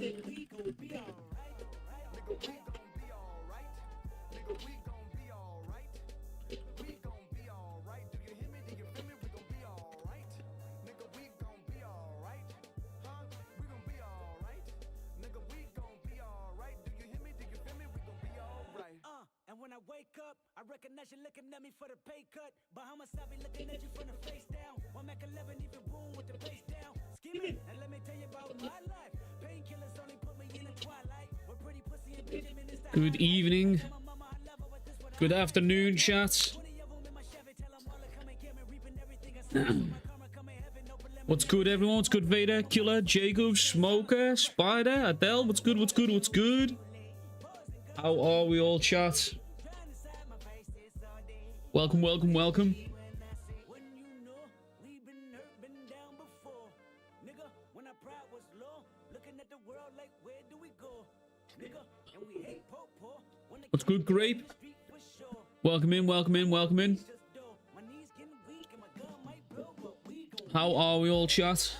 When I wake up, I recognize you looking at me for the pay cut. Bahamas, I be looking at you from the face down. One Mac 11, even boom with the bass down. Skimming, and let me tell you about my life. Painkillers only put me in the twilight. We're pretty pussy and Benjamin is the Good evening. Good afternoon, chat. What's good, everyone? What's good, Vader, Killer, Jacob, Smoker, Spider, Adele? What's good? What's good? What's good? How are we all, chat? Welcome, welcome, welcome. What's good, Grape? Welcome in, welcome in, welcome in. How are we all, chat?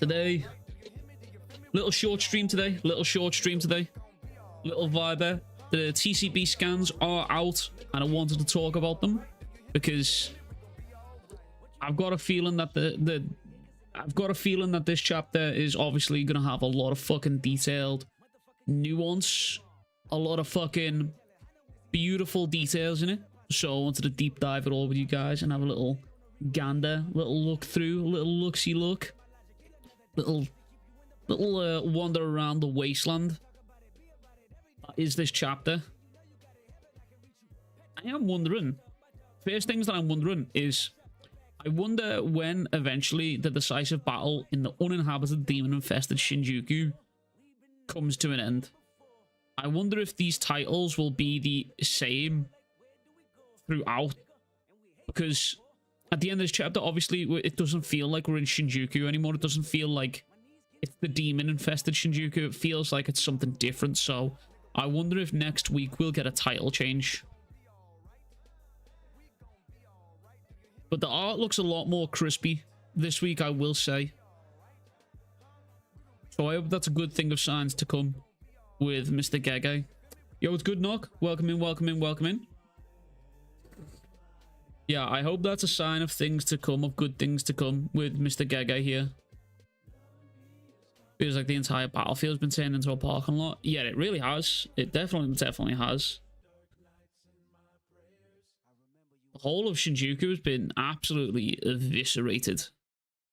Today, little short stream today, little vibe. The TCB scans are out, and I wanted to talk about them because I've got a feeling that this chapter is obviously gonna have a lot of fucking detailed nuance, a lot of fucking beautiful details in it. So I wanted to deep dive it all with you guys and have a little gander, little look through, little look-see look, little wander around the wasteland that is this chapter. I am wondering, first things that I'm wondering is, I wonder when eventually the decisive battle in the uninhabited demon-infested Shinjuku comes to an end. I wonder if these titles will be the same throughout, because at the end of this chapter, obviously, it doesn't feel like we're in Shinjuku anymore. It doesn't feel like it's the demon-infested Shinjuku. It feels like it's something different, so I wonder if next week we'll get a title change. But the art looks a lot more crispy this week, I will say. So I hope that's a good thing of signs to come with Mr. Gege. Yo, it's good, Knock. Welcome in, welcome in, welcome in. Yeah, I hope that's a sign of things to come, of good things to come with Mr. Gege here. Feels like the entire battlefield's been turned into a parking lot. Yeah, it really has. It definitely has. The whole of Shinjuku has been absolutely eviscerated.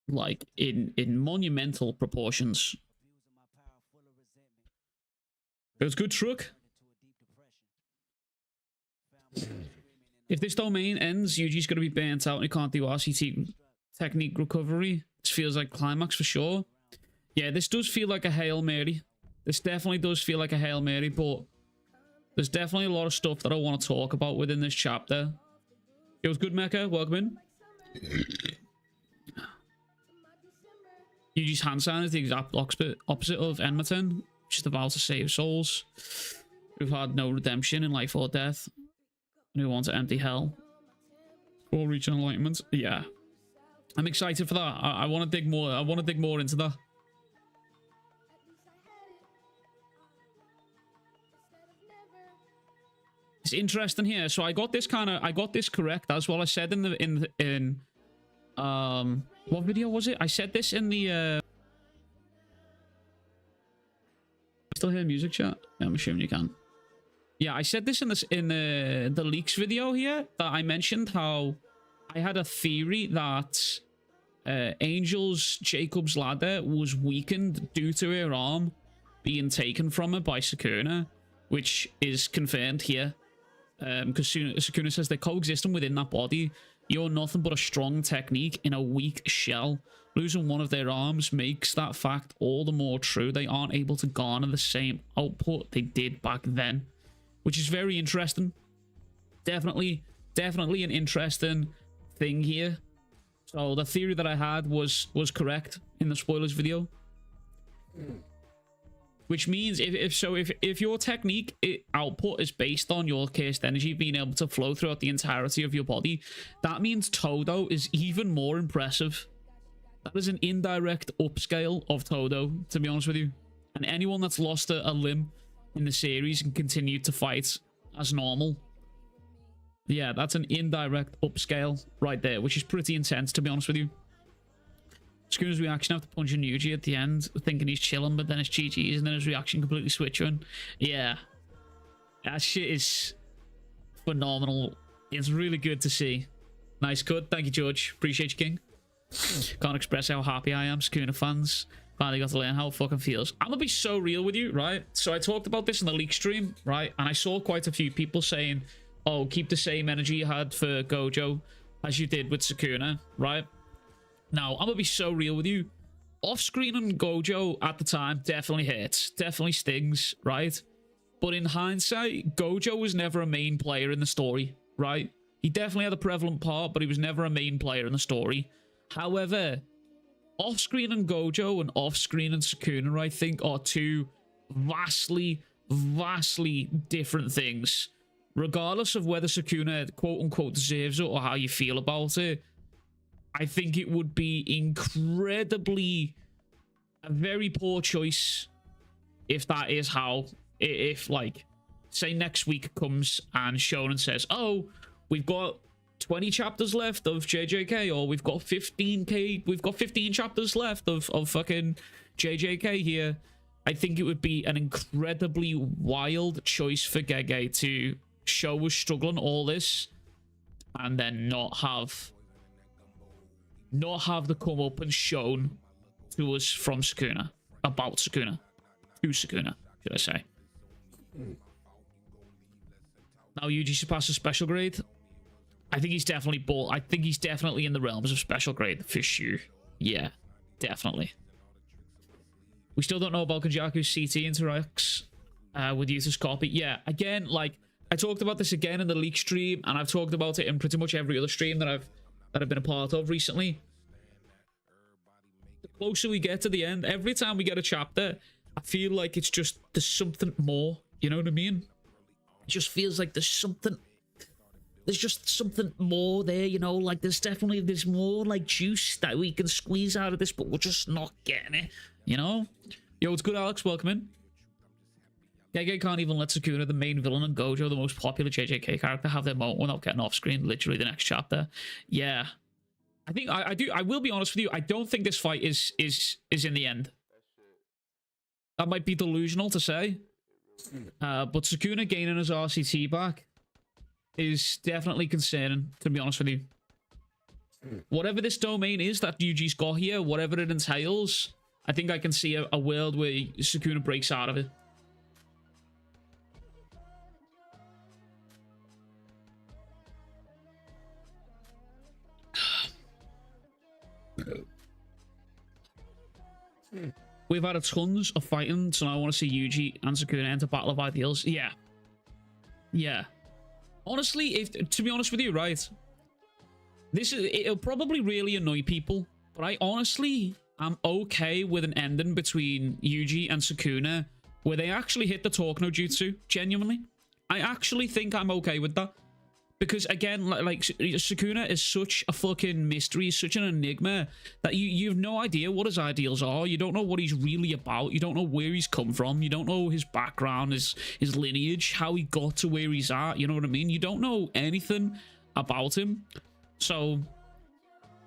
Like, in monumental proportions. It was good, truck. If this domain ends, Yuji's going to be burnt out and he can't do RCT technique recovery. This feels like climax for sure. Yeah, this does feel like a Hail Mary. This definitely does feel like a Hail Mary, but there's definitely a lot of stuff that I want to talk about within this chapter. It was good, Mecha. Welcome in. Yuji's hand sign is the exact opposite of Enmaten, which is the vow to save souls who've had no redemption in life or death, and who want to empty hell or reach enlightenment. Yeah, I'm excited for that. I want to dig more. I want to dig more into that. It's interesting here. So I got this correct as well. I said in what video was it? I said this in the still hear music, chat? Yeah, I'm assuming you can. Yeah, I said this in the leaks video here, that I mentioned how I had a theory that Angel's Jacob's ladder was weakened due to her arm being taken from her by Sakuna, which is confirmed here. Because Sakuna says they're coexisting within that body. You're nothing but a strong technique in a weak shell. Losing one of their arms makes that fact all the more true. They aren't able to garner the same output they did back then, which is very interesting. Definitely an interesting thing here. So the theory that I had was correct in the spoilers video. Which means if your technique output is based on your cursed energy being able to flow throughout the entirety of your body, that means Todo is even more impressive That is an indirect upscale of Todo, to be honest with you. And anyone that's lost a limb in the series and continued to fight as normal. Yeah, that's an indirect upscale right there, which is pretty intense, to be honest with you. Sukuna's reaction after punching Yuji at the end, thinking he's chilling, but then it's GG's, and then his reaction completely switching. Yeah. That shit is phenomenal. It's really good to see. Nice cut. Thank you, George. Appreciate you, King. Can't express how happy I am, Sakuna fans. Finally got to learn how it fucking feels. I'm gonna be so real with you, right? So I talked about this in the leak stream, right? And I saw quite a few people saying, oh, keep the same energy you had for Gojo as you did with Sakuna, right? Now, I'm gonna be so real with you. Off-screen and Gojo at the time definitely hurts. Definitely stings, right? But in hindsight, Gojo was never a main player in the story, right? He definitely had a prevalent part, but he was never a main player in the story. However, off-screen and Gojo and off-screen and Sakuna, I think, are two vastly, vastly different things. Regardless of whether Sakuna, quote-unquote, deserves it or how you feel about it, I think it would be incredibly a very poor choice if that is how, if, like, say next week comes and Shonen says, oh, we've got 20 chapters left of JJK, or we've got 15 chapters left of fucking JJK here. I think it would be an incredibly wild choice for Gege to show us struggling all this and then not have the comeuppance shown to us from Sakuna, about Sakuna, to Sakuna, should I say. Now Yuji surpasses special grade. I think he's definitely I think he's definitely in the realms of special grade for sure. Yeah, definitely. We still don't know about Kenjaku's CT interacts with Yuta's copy. Yeah, again, like I talked about this again in the leak stream, and I've talked about it in pretty much every other stream that I've been a part of recently. The closer we get to the end, every time we get a chapter, I feel like it's just there's something more. You know what I mean? It just feels like there's just something more there, you know, like there's more like juice that we can squeeze out of this, but we're just not getting it, you know? Yo, it's good, Alex, welcome in. Gege can't even let Sakuna, the main villain, and Gojo, the most popular JJK character, have their moment without getting off screen literally the next chapter. Yeah. I think I will be honest with you, I don't think this fight is in the end. That might be delusional to say. But Sakuna gaining his RCT back is definitely concerning, to be honest with you. Whatever this domain is that Yuji's got here, whatever it entails, I think I can see a world where Sakuna breaks out of it. We've had a tons of fighting, so now I want to see Yuji and Sakuna enter Battle of Ideals. Yeah. Yeah. Honestly, to be honest with you, right? It'll probably really annoy people, but I honestly am okay with an ending between Yuji and Sakuna where they actually hit the talk no jutsu, genuinely. I actually think I'm okay with that. Because again, like Sakuna is such a fucking mystery, such an enigma, that you have no idea what his ideals are. You don't know what he's really about. You don't know where he's come from. You don't know his background, his lineage, how he got to where he's at. You know what I mean? You don't know anything about him. So,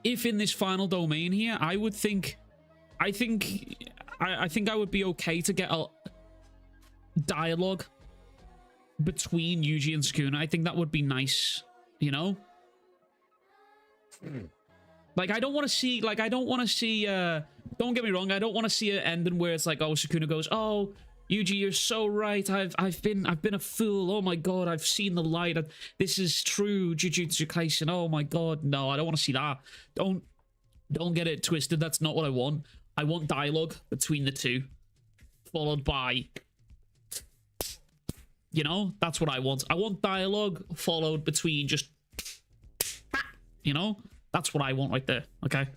if in this final domain here, I think I would be okay to get a dialogue between Yuji and Sakuna. I think that would be nice, you know? Like, I don't want to see, don't get me wrong, I don't want to see an ending where it's like, oh, Sakuna goes, oh, Yuji, you're so right, I've been a fool, oh my god, I've seen the light, this is true, Jujutsu Kaisen, oh my god, no, I don't want to see that. Don't get it twisted, that's not what I want. I want dialogue between the two, followed by, you know, that's what I want. I want dialogue followed between just, you know, that's what I want right there. Okay.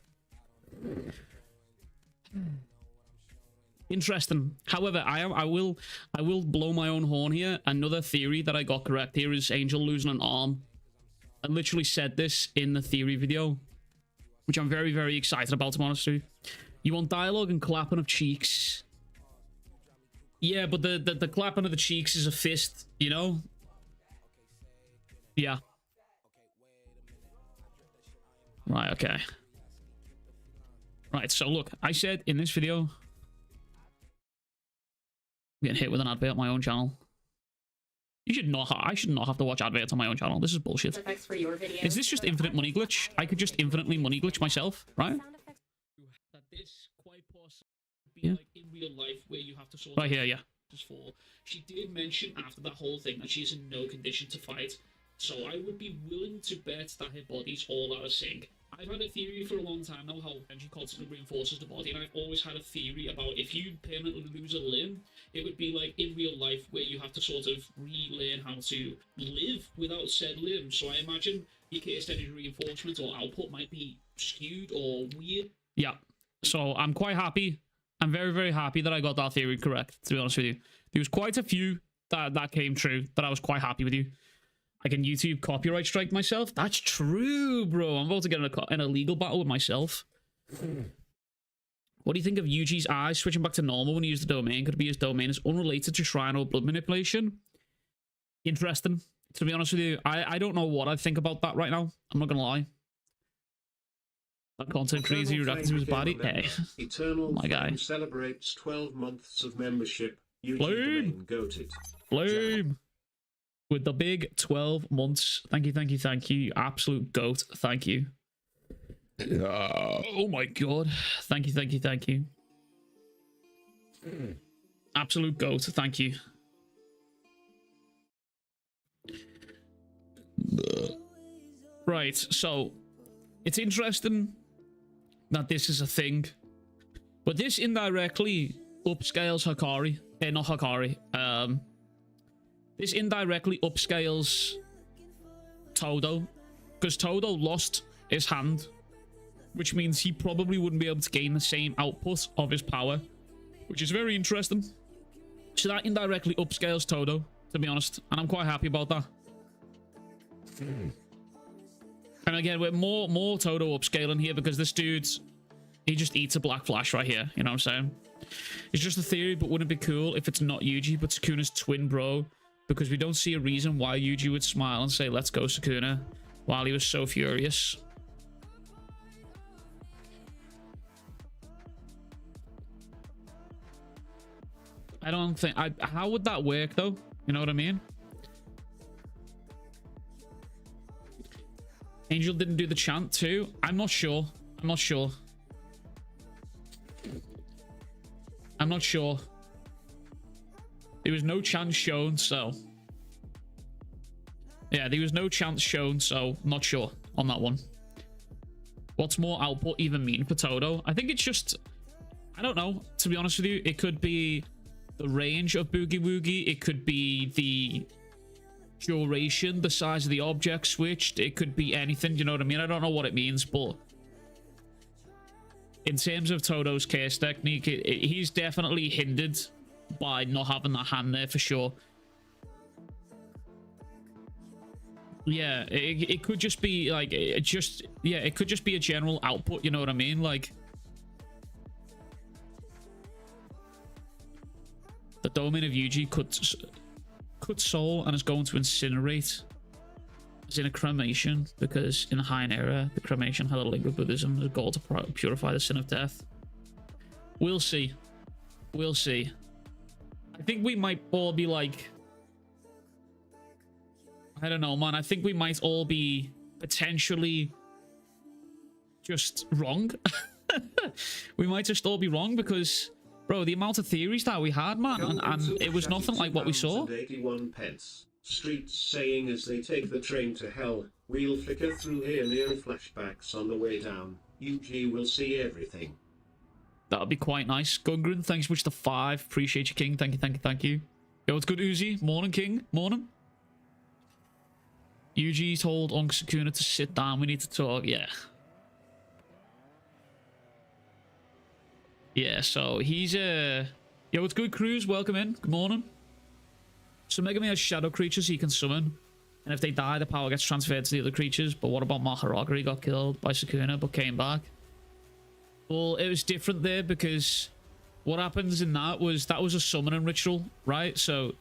Interesting. However, I will blow my own horn here. Another theory that I got correct here is Angel losing an arm. I literally said this in the theory video. which I'm very, very excited about, to be honest with you. You want dialogue and clapping of cheeks. Yeah, but the clapping of the cheeks is a fist, you know? Yeah. Right, okay. Right, so look, I said in this video, I'm getting hit with an advert on my own channel. You should not. I should not have to watch adverts on my own channel. This is bullshit. For your video. Is this just infinite money glitch? I could just infinitely money glitch myself, right? That this quite possibly be like in real life where you have to sort right here, yeah. She did mention after that whole thing that she's in no condition to fight, so I would be willing to bet that her body's all out of sync. I've had a theory for a long time now how energy constantly reinforces the body, and I've always had a theory about if you permanently lose a limb, it would be like in real life where you have to sort of relearn how to live without said limb. So I imagine your case energy reinforcement or output might be skewed or weird. Yeah, so I'm quite happy. I'm very, very happy that I got that theory correct, to be honest with you. There was quite a few that came true that I was quite happy with you. I can YouTube copyright strike myself. That's true, bro. I'm about to get in a legal battle with myself. What do you think of Yuji's eyes switching back to normal when he used the domain? Could it be his domain is unrelated to shrine or blood manipulation? Interesting. To be honest with you, I don't know what I think about that right now. I'm not going to lie. That content crazy reacting to his body. Hey, Eternal my guy celebrates 12 months of membership. Flame. Goated. Flame. With the big 12 months. Thank you, thank you, thank you. Absolute goat. Thank you. Oh my god. Thank you, thank you, thank you. Absolute goat. Thank you. Right, so it's interesting that this is a thing, but this indirectly upscales Hikari. Not Hikari. This indirectly upscales Todo, because Todo lost his hand, which means he probably wouldn't be able to gain the same output of his power, which is very interesting. So that indirectly upscales Todo, to be honest, and I'm quite happy about that. And again, we're more Todo upscaling here because this dude, he just eats a black flash right here, you know what I'm saying? It's just a theory, but wouldn't it be cool if it's not Yuji, but Sukuna's twin bro? Because we don't see a reason why Yuji would smile and say, let's go, Sakuna, while he was so furious. I don't think... how would that work, though? You know what I mean? Angel didn't do the chant, too? I'm not sure. I'm not sure. I'm not sure. There was no chance shown, so... yeah, there was no chance shown, so not sure on that one. What's more output even mean for Todo? I think it's just... I don't know, to be honest with you. It could be the range of Boogie Woogie. It could be the duration, the size of the object switched. It could be anything, you know what I mean? I don't know what it means, but... in terms of Todo's case technique, he's definitely hindered by not having that hand there for sure. Yeah, it could just be like it could just be a general output, you know what I mean? Like the domain of Yuji cut soul and is going to incinerate as in a cremation, because in the Heian era the cremation had a link with Buddhism as a goal to purify the sin of death. We'll see. We'll see. I think we might all be like... I don't know, man. I think we might all be potentially just wrong. We might just all be wrong because, bro, the amount of theories that we had, man, and it was nothing like what we saw. 81 pence. Streets saying as they take the train to hell, we'll flicker through here near flashbacks on the way down. Yuji will see everything. That would be quite nice. Gungren, thanks so much to 5. Appreciate you, King. Thank you, thank you, thank you. Yo, what's good, Uzi? Morning, King. Morning. Yuji told Unc Sakuna to sit down. We need to talk. Yeah. Yeah, so he's... Yo, what's good, Cruz? Welcome in. Good morning. So Megami has shadow creatures he can summon. And if they die, the power gets transferred to the other creatures. But what about Mahoraga? He got killed by Sakuna, but came back. Well, it was different there because what happens in that was a summoning ritual, right? So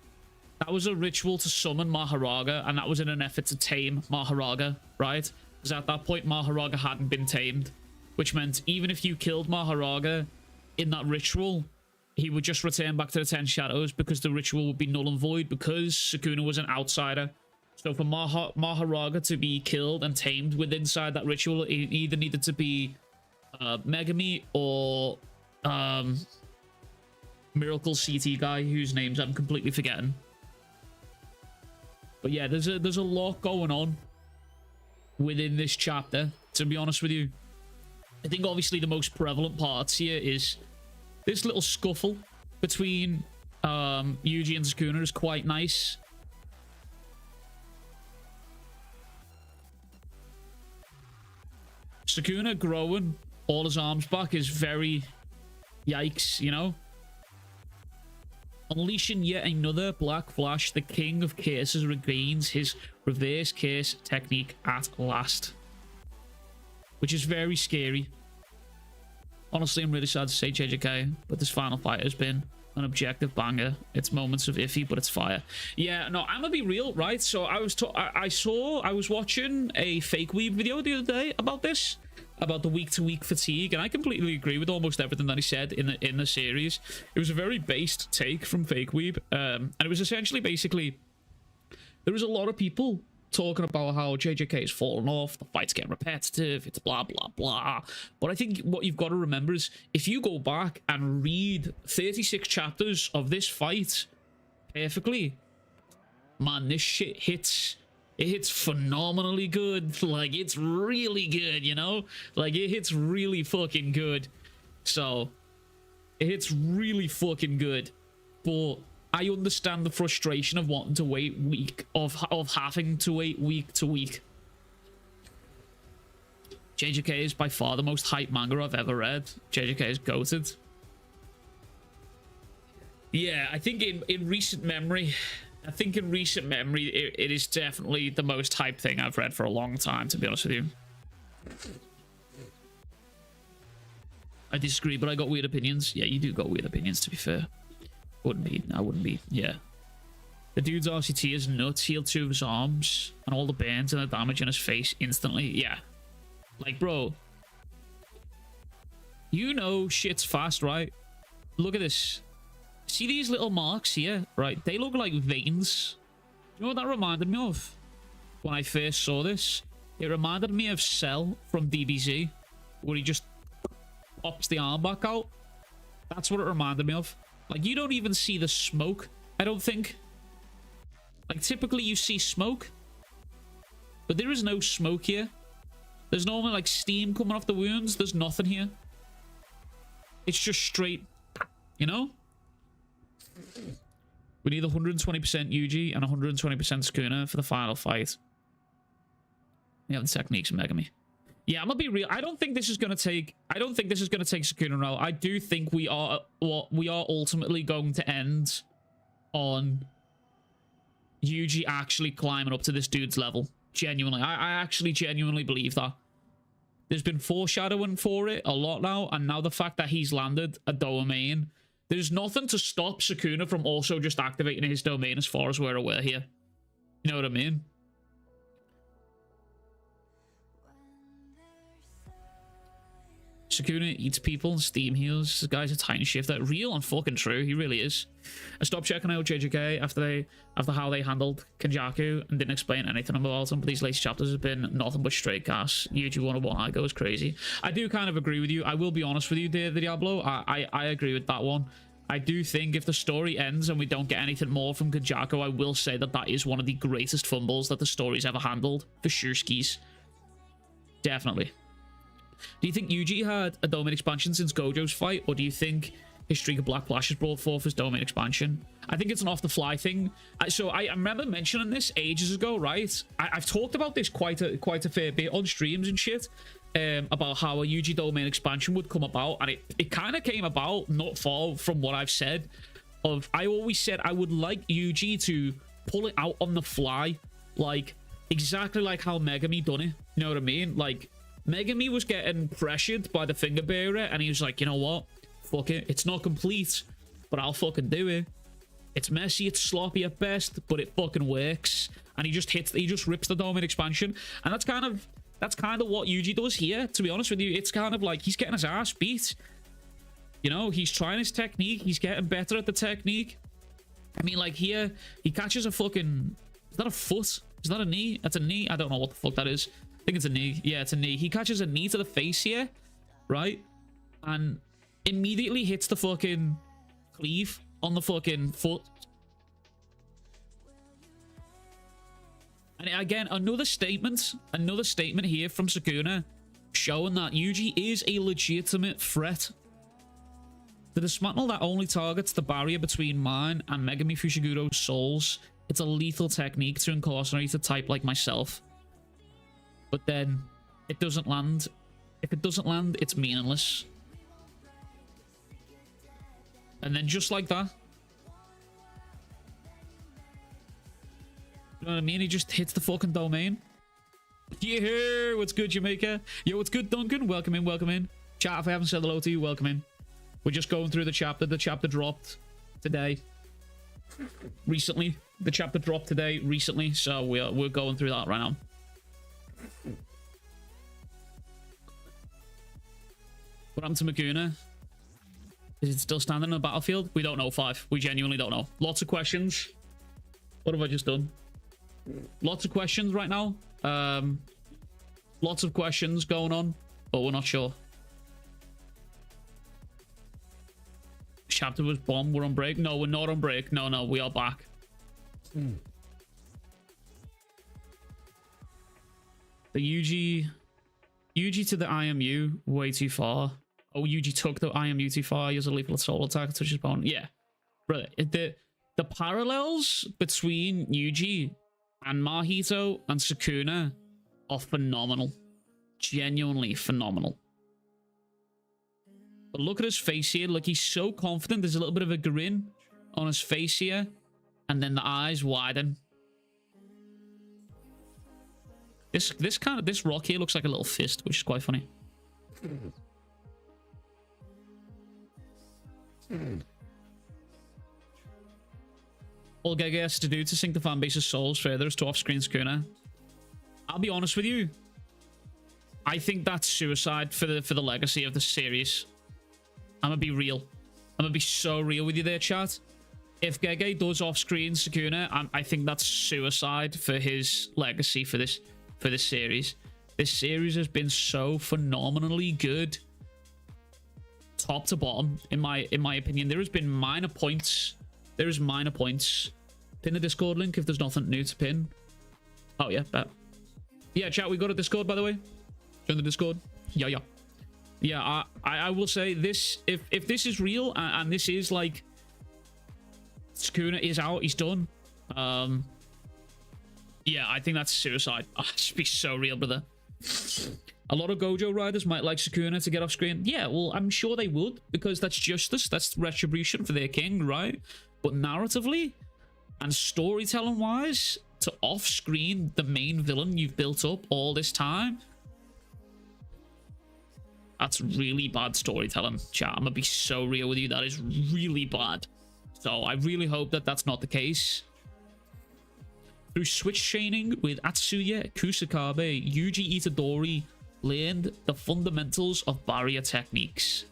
that was a ritual to summon Mahoraga, and that was in an effort to tame Mahoraga, right? Because at that point, Mahoraga hadn't been tamed, which meant even if you killed Mahoraga in that ritual, he would just return back to the 10 Shadows because the ritual would be null and void because Sakuna was an outsider. So for Mahoraga to be killed and tamed within inside that ritual, it either needed to be Megami or Miracle CT guy whose names I'm completely forgetting. But yeah, there's a lot going on within this chapter, to be honest with you. I think obviously the most prevalent parts here is this little scuffle between Yuji and Sakuna is quite nice. Sakuna growing all his arms back is very yikes, you know? Unleashing yet another Black Flash, the King of Curses regains his reverse curse technique at last. Which is very scary. Honestly, I'm really sad to say JJK, but this final fight has been an objective banger. It's moments of iffy, but it's fire. Yeah, no, I'm gonna be real, right? So I was watching a Fake Weeb video the other day about this, about the week-to-week fatigue, and I completely agree with almost everything that he said in the series. It was a very based take from Fake Weeb, and it was essentially basically there was a lot of people talking about how JJK is falling off, the fight's getting repetitive, it's blah blah blah. But I think what you've got to remember is if you go back and read 36 chapters of this fight perfectly, man, this shit hits. It hits phenomenally good. Like, it's really good, you know? Like, it hits really fucking good. So, it hits really fucking good. But I understand the frustration of wanting to wait of having to wait week to week. JJK is by far the most hype manga I've ever read. JJK is goated. Yeah, I think in recent memory... it is definitely the most hype thing I've read for a long time, to be honest with you. I disagree, but I got weird opinions. Yeah, you do got weird opinions, to be fair. I wouldn't be. Yeah. The dude's RCT is nuts. Healed 2 of his arms and all the burns and the damage in his face instantly. Yeah. Like, bro. You know shit's fast, right? Look at this. See these little marks here, right? They look like veins. You know what that reminded me of? When I first saw this, it reminded me of Cell from DBZ, where he just pops the arm back out. That's what it reminded me of. Like, you don't even see the smoke, I don't think. Like, typically you see smoke, but there is no smoke here. There's normally, like, steam coming off the wounds. There's nothing here. It's just straight, you know? We need 120% Yuji and 120% Sakuna for the final fight. We have the techniques of Megami. Yeah, I'm gonna be real. I don't think this is gonna take Sakuna out. I do think we are ultimately going to end on Yuji actually climbing up to this dude's level. Genuinely. I actually genuinely believe that. There's been foreshadowing for it a lot now, and now the fact that he's landed a domain. There's nothing to stop Sakuna from also just activating his domain as far as we're aware here. You know what I mean? Sakuna eats people and steam heals. This guy's a tiny shifter. Real and fucking true. He really is. I stopped checking out JJK after how they handled Kenjaku and didn't explain anything about him. But these latest chapters have been nothing but straight gas. Yuji 101 I go is crazy. I do kind of agree with you. I will be honest with you, dear Diablo. I agree with that one. I do think if the story ends and we don't get anything more from Kenjaku, I will say that that is one of the greatest fumbles that the story's ever handled. For sure skis. Definitely. Do you think Yuji had a domain expansion since Gojo's fight, or do you think his streak of Black Flash has brought forth his domain expansion? I think it's an off-the-fly thing. So I remember mentioning this ages ago, right? I've talked about this quite a fair bit on streams and shit, about how a Yuji domain expansion would come about, and it kind of came about not far from what I've said. I always said I would like Yuji to pull it out on the fly like exactly like how Megami done it. You know what I mean? Like Megami was getting pressured by the finger bearer, and he was like, you know what? Fuck it. It's not complete, but I'll fucking do it. It's messy, it's sloppy at best, but it fucking works. And he just rips the domain expansion, and that's kind of what Yuji does here. To be honest with you, it's kind of like he's getting his ass beat. You know, he's trying his technique. He's getting better at the technique. I mean, like here, he catches a fucking... Is that a foot? Is that a knee? That's a knee. I don't know what the fuck that is. I think it's a knee. Yeah, it's a knee. He catches a knee to the face here, right? And immediately hits the fucking cleave on the fucking foot. And again, another statement here from Sakuna, showing that Yuji is a legitimate threat. The dismantle that only targets the barrier between mine and Megami Fushiguro's souls. It's a lethal technique to incarcerate a type like myself. But then, it doesn't land. If it doesn't land, it's meaningless. And then just like that. You know what I mean? He just hits the fucking domain. Yeah, what's good, Jamaica? Yo, what's good, Duncan? Welcome in, welcome in. Chat, if I haven't said hello to you, welcome in. We're just going through the chapter. The chapter dropped today. Recently. The chapter dropped today, recently. So we're going through that right now. What happened to Makuna? Is it still standing on the battlefield? We don't know, 5. We genuinely don't know. Lots of questions. What have I just done? Lots of questions right now. Lots of questions going on, but we're not sure. Chapter was bombed. We're on break. No, we're not on break. No, we are back. The Yuji to the IMU way too far. Oh, Yuji took the IMU too far. He has a lethal soul attack to his opponent. Yeah, brother. The parallels between Yuji and Mahito and Sakuna are phenomenal. Genuinely phenomenal. But look at his face here. Look, he's so confident. There's a little bit of a grin on his face here. And then the eyes widen. This rock here looks like a little fist, which is quite funny. All Gege has to do to sink the fanbase's souls further is to off-screen Sakuna. I'll be honest with you. I think that's suicide for the legacy of the series. I'm gonna be real. I'm gonna be so real with you there, chat. If Gege does off-screen Sakuna, I think that's suicide for his legacy for this series. This series has been so phenomenally good, top to bottom. In my opinion, there has been minor points. There is minor points. Pin the Discord link if there's nothing new to pin. Oh yeah, bet. Yeah, chat. We got a Discord, by the way. Join the Discord. Yeah. Yeah, I will say this. If this is real and this is like Sakuna is out, he's done. Yeah, I think that's suicide. Oh, just be so real, brother. A lot of Gojo riders might like Sakuna to get off screen. Yeah, well, I'm sure they would, because that's justice. That's retribution for their king, right? But narratively and storytelling wise, to off screen the main villain you've built up all this time, that's really bad storytelling, chat. I'm gonna be so real with you. That is really bad. So I really hope that that's not the case. Through switch training with Atsuya Kusakabe, Yuji Itadori learned the fundamentals of barrier techniques.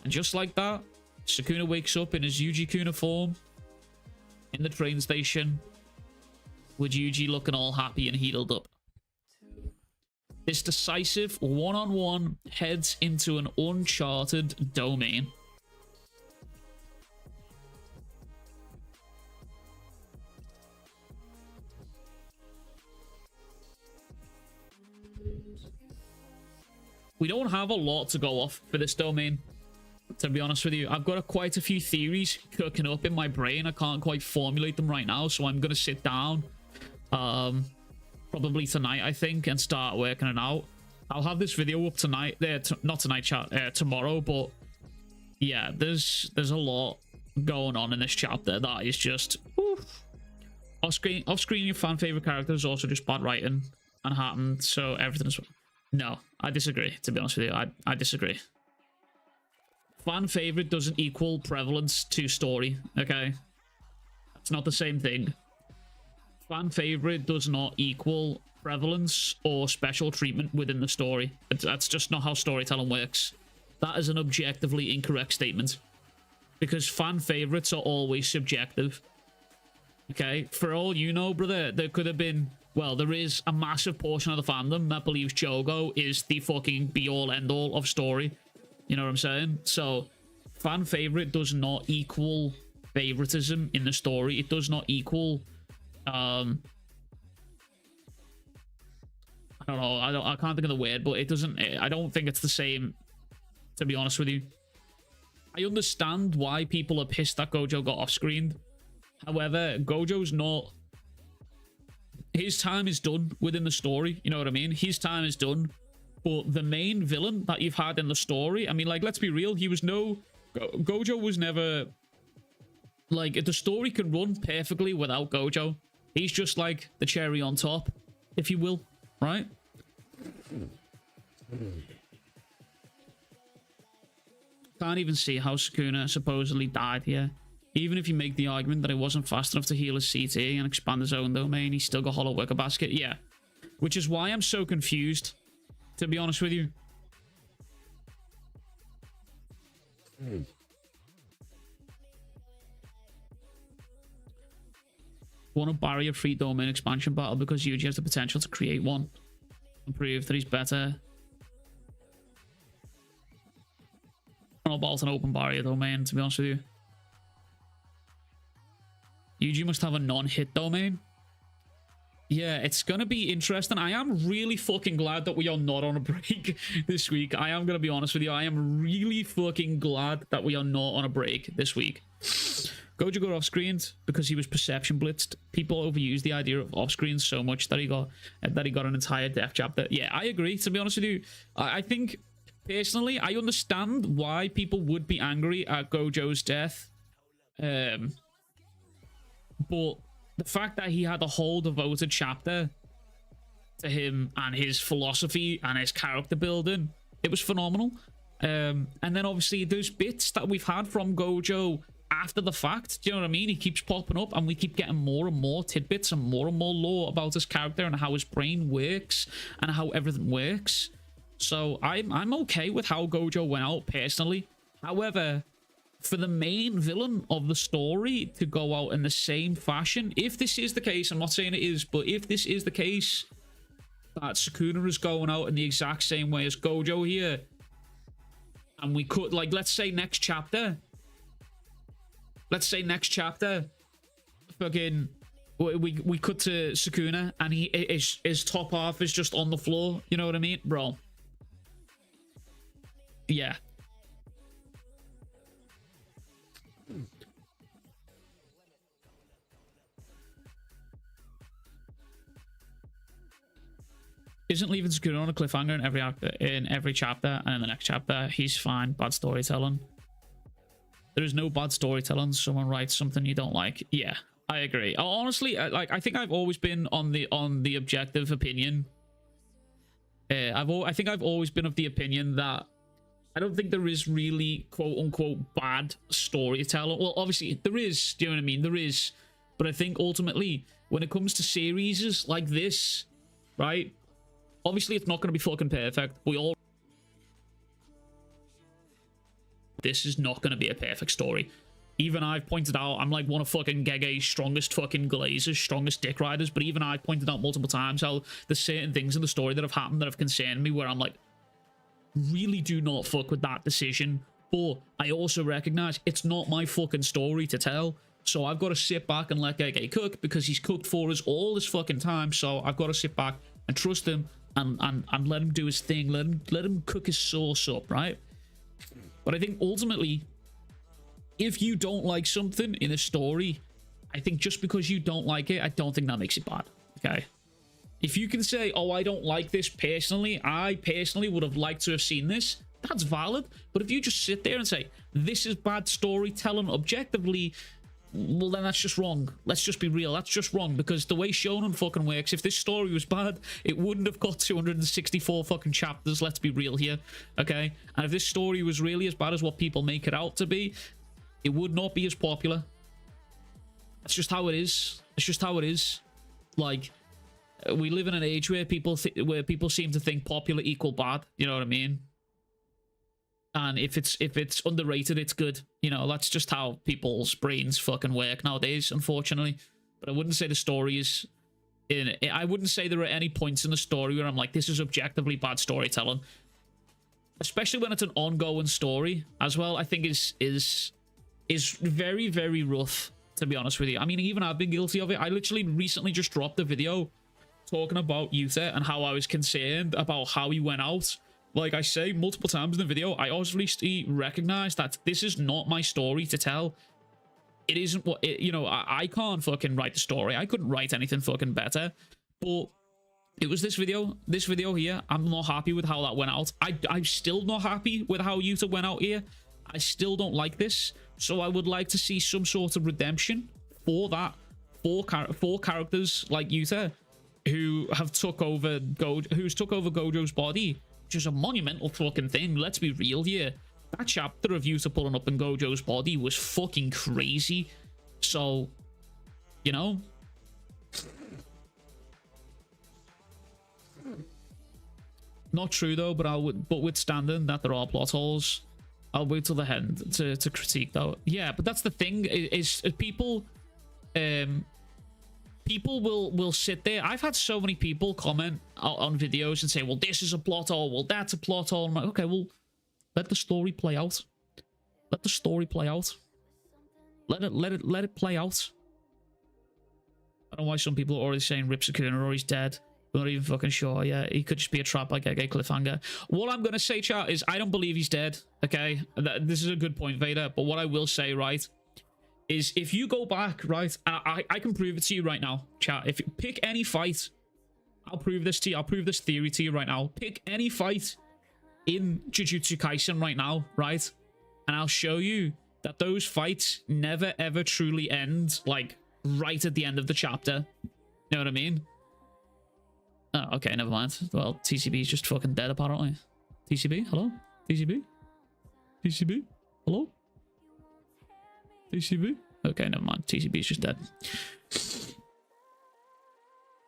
And just like that, Sakuna wakes up in his Yuji Kuna form in the train station, with Yuji looking all happy and healed up. This decisive one-on-one heads into an uncharted domain. We don't have a lot to go off for this domain, to be honest with you. I've got quite a few theories cooking up in my brain. I can't quite formulate them right now, so I'm going to sit down probably tonight, I think, and start working it out. I'll have this video up tonight. Not tonight, chat. Tomorrow, but yeah, there's a lot going on in this chapter that is just oof, Off-screen, your fan favorite character is also just bad writing and happened, so everything is... No, I disagree, to be honest with you. I disagree. Fan favorite doesn't equal prevalence to story, okay? It's not the same thing. Fan favorite does not equal prevalence or special treatment within the story. That's just not how storytelling works. That is an objectively incorrect statement. Because fan favorites are always subjective. Okay? For all you know, brother, there could have been... Well, there is a massive portion of the fandom that believes Jogo is the fucking be-all, end-all of story. You know what I'm saying? So, fan favorite does not equal favoritism in the story. It does not equal... I don't know. I can't think of the word, but it doesn't... I don't think it's the same, to be honest with you. I understand why people are pissed that Gojo got off-screened. However, Gojo's not... His time is done within the story. You know what I mean? His time is done. But the main villain that you've had in the story... I mean, like, let's be real. He was no... Gojo was never... Like, the story can run perfectly without Gojo. He's just, like, the cherry on top, if you will. Right? Can't even see how Sakuna supposedly died here. Even if you make the argument that it wasn't fast enough to heal his CT and expand his own domain, he still got Hollow Worker Basket. Yeah. Which is why I'm so confused, to be honest with you. Want a barrier-free domain expansion battle because Yuji has the potential to create one and prove that he's better. I don't know about an open barrier domain, to be honest with you. Yuji must have a non-hit domain. Yeah, it's gonna be interesting. I am really fucking glad that we are not on a break this week. I am gonna be honest with you. I am really fucking glad that we are not on a break this week. Gojo got off-screened because he was perception blitzed. People overuse the idea of off-screen so much that he got an entire death chapter. Yeah, I agree, to be honest with you. I think, personally, I understand why people would be angry at Gojo's death. But the fact that he had a whole devoted chapter to him and his philosophy and his character building, it was phenomenal. And then obviously there's bits that we've had from Gojo after the fact. Do you know what I mean? He keeps popping up and we keep getting more and more tidbits and more lore about his character and how his brain works and how everything works. So I'm okay with how Gojo went out personally. However, for the main villain of the story to go out in the same fashion, if this is the case, I'm not saying it is, but if this is the case, that Sakuna is going out in the exact same way as Gojo here, and we could, like, let's say next chapter, fucking, we cut to Sakuna, and his top half is just on the floor, you know what I mean? Bro. Yeah. Isn't leaving Sakuna on a cliffhanger in every chapter, and in the next chapter he's fine. Bad storytelling. There is no bad storytelling. Someone writes something you don't like. Yeah, I agree. Honestly, I think I've always been on the objective opinion. I think I've always been of the opinion that I don't think there is really quote unquote bad storytelling. Well, obviously there is. Do you know what I mean? There is, but I think ultimately when it comes to series like this, right? Obviously, it's not going to be fucking perfect. This is not going to be a perfect story. Even I've pointed out, I'm like one of fucking Gege's strongest fucking glazers, strongest dick riders, but even I've pointed out multiple times how there's certain things in the story that have happened that have concerned me where I'm like, really do not fuck with that decision. But I also recognize it's not my fucking story to tell. So I've got to sit back and let Gege cook because he's cooked for us all this fucking time. So I've got to sit back and trust him and let him do his thing. Let him cook his sauce up, right? But I think ultimately, if you don't like something in a story, I think just because you don't like it, I don't think that makes it bad, okay? If you can say, oh, I don't like this personally, I personally would have liked to have seen this, that's valid. But if you just sit there and say, this is bad storytelling objectively, well, then that's just wrong. Let's just be real. That's just wrong, because the way shonen fucking works, if this story was bad, it wouldn't have got 264 fucking chapters. Let's be real here, okay? And if this story was really as bad as what people make it out to be, it would not be as popular. That's just how it is. It's just how it is. Like, we live in an age where people seem to think popular equal bad. You know what I mean? And if it's underrated, it's good. You know, that's just how people's brains fucking work nowadays, unfortunately. But I wouldn't say the story is I wouldn't say there are any points in the story where I'm like, this is objectively bad storytelling. Especially when it's an ongoing story as well, I think is very, very rough, to be honest with you. I mean, even I've been guilty of it. I literally recently just dropped a video talking about Yuta and how I was concerned about how he went out. Like I say multiple times in the video, I obviously recognize that this is not my story to tell. It isn't what it, you know, I can't fucking write the story. I couldn't write anything fucking better. But it was this video here. I'm not happy with how that went out. I'm still not happy with how Yuta went out here. I still don't like this. So I would like to see some sort of redemption for that. For characters like Yuta, who have took over Gojo's body, which is a monumental fucking thing. Let's be real here. That chapter of Yuta pulling up in Gojo's body was fucking crazy. So, you know. Not true though, but withstanding that there are plot holes, I'll wait till the end to critique though. Yeah, but that's the thing is people people will sit there. I've had so many people comment on videos and say, well, this is a plot hole, well, that's a plot hole. I'm like, okay, well, let the story play out. Let the story play out. Let it play out. I don't know why some people are already saying Rip Sakuna or he's dead. We're not even fucking sure. Yeah, he could just be a trap like a Cliffhanger. What I'm going to say, chat, is I don't believe he's dead, okay? This is a good point, Vader. But what I will say, right, is if you go back, right, and I can prove it to you right now, chat. If you pick any fight, I'll prove this to you. I'll prove this theory to you right now. Pick any fight in Jujutsu Kaisen right now, right? And I'll show you that those fights never, ever truly end, like, right at the end of the chapter. You know what I mean? Oh, okay, never mind. Well, TCB is just fucking dead, apparently. TCB? Hello? TCB? TCB? Hello? TCB? Okay, never mind. TCB is just dead.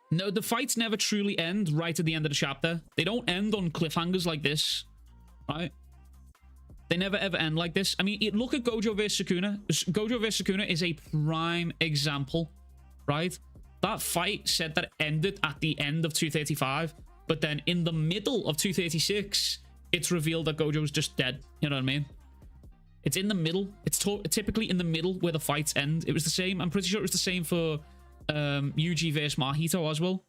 No, the fights never truly end right at the end of the chapter. They don't end on cliffhangers like this, right? They never ever end like this. I mean, look at Gojo vs Sakuna. Gojo vs Sakuna is a prime example, right? That fight said that it ended at the end of 235, but then in the middle of 236, it's revealed that Gojo's just dead. You know what I mean? It's in the middle. It's typically in the middle where the fights end. It was the same. I'm pretty sure it was the same for Yuji vs Mahito as well.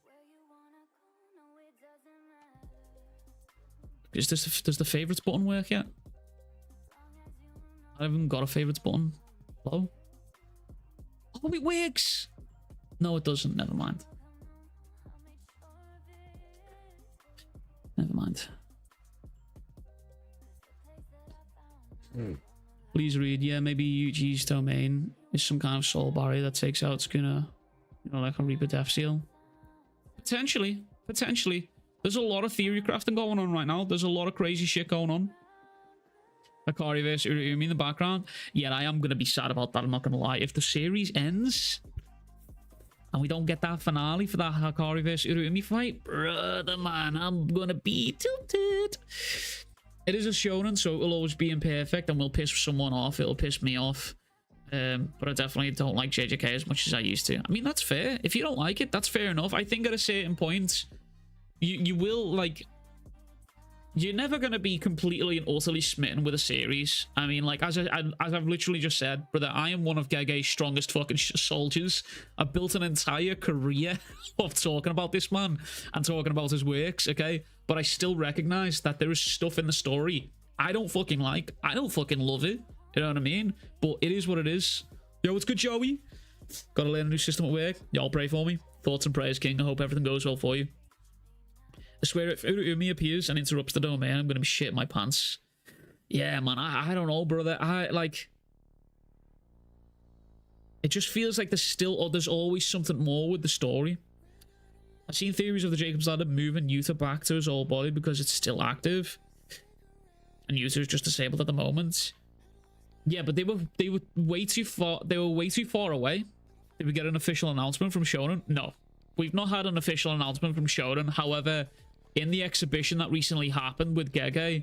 Does the favorites button work yet? I haven't got a favorites button. Hello? Oh, it works! No, it doesn't. Never mind. Never mind. Please read. Yeah, maybe Yuji's domain is some kind of soul barrier that takes out Sukuna. You know, like a Reaper Death Seal. Potentially. Potentially. There's a lot of theory crafting going on right now. There's a lot of crazy shit going on. Akari vs Urumi in the background. Yeah, I am going to be sad about that. I'm not going to lie. If the series ends and we don't get that finale for that Hakari vs Urumi fight, brother, man, I'm going to be tilted. It is a shonen, so it'll always be imperfect and will piss someone off. It'll piss me off. But I definitely don't like JJK as much as I used to. I mean, that's fair. If you don't like it, that's fair enough. I think at a certain point, you will, like... You're never going to be completely and utterly smitten with a series. I mean, like, as I've literally just said, brother, I am one of Gege's strongest fucking soldiers. I've built an entire career of talking about this man and talking about his works, okay? But I still recognize that there is stuff in the story I don't fucking like. I don't fucking love it. You know what I mean? But it is what it is. Yo, what's good, Joey? Gotta learn a new system at work. Y'all pray for me. Thoughts and prayers, King. I hope everything goes well for you. I swear, if Urumi appears and interrupts the domain, I'm going to be shitting my pants. Yeah, man, I don't know, brother. it just feels like there's always something more with the story. I've seen theories of the Jacob's Ladder moving Yuta back to his old body because it's still active, and Yuta is just disabled at the moment. Yeah, but they were way too far. They were way too far away. Did we get an official announcement from Shonen? No, we've not had an official announcement from Shonen. However, in the exhibition that recently happened with Gege,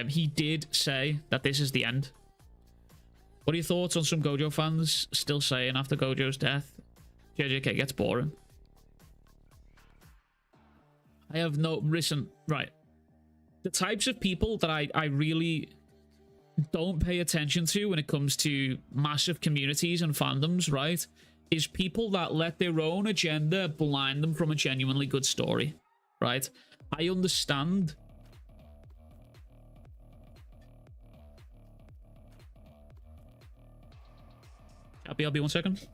he did say that this is the end. What are your thoughts on some Gojo fans still saying after Gojo's death, JJK gets boring? I have no... Listen, right. The types of people that I really don't pay attention to when it comes to massive communities and fandoms, right, is people that let their own agenda blind them from a genuinely good story, right? I understand... I'll be 1 second.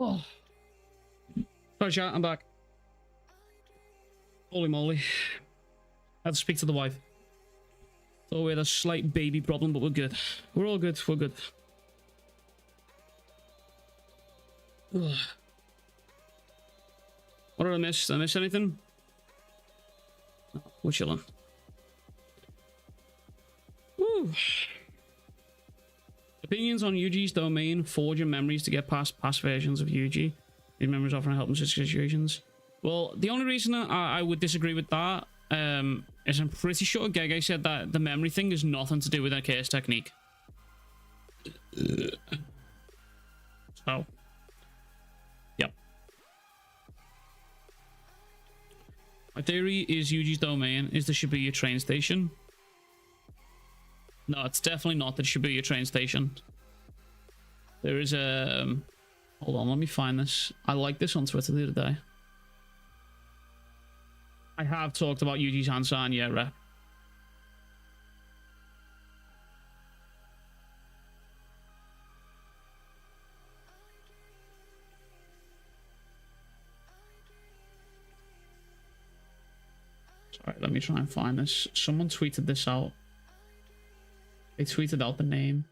Oh. Sorry, chat, I'm back. Holy moly. I had to speak to the wife. So we had a slight baby problem, but we're good. We're all good. We're good. Ugh. What did I miss? Did I miss anything? No, we're chilling. Woo. Opinions on Yuji's domain, forging memories to get past versions of Yuji. These memories often help in such situations. Well, the only reason I would disagree with that is I'm pretty sure Gege said that the memory thing is nothing to do with a curse technique. So, yep. My theory is Yuji's domain is the Shibuya train station. No, it's definitely not the Shibuya train station. There is a... hold on, let me find this. I liked this on Twitter the other day. I have talked about Yuji's hand sign, yeah, rep. Sorry, let me try and find this. Someone tweeted this out. They tweeted out the name.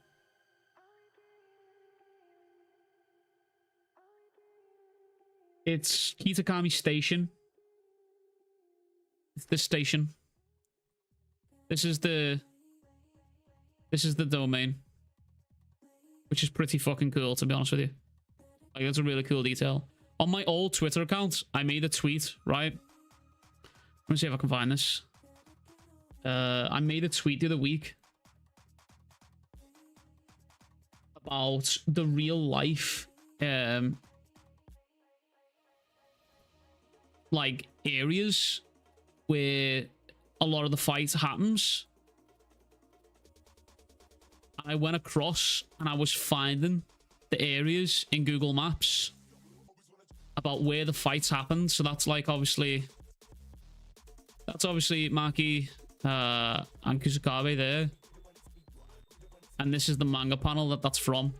It's Kitakami Station. It's this station. This is the domain. Which is pretty fucking cool, to be honest with you. Like, that's a really cool detail. On my old Twitter account, I made a tweet, right? Let me see if I can find this. I made a tweet the other week about the real life like areas where a lot of the fight happens. And I went across and I was finding the areas in Google Maps about where the fights happened. So that's like obviously Maki and Ksitigarbha there. And this is the manga panel that's from.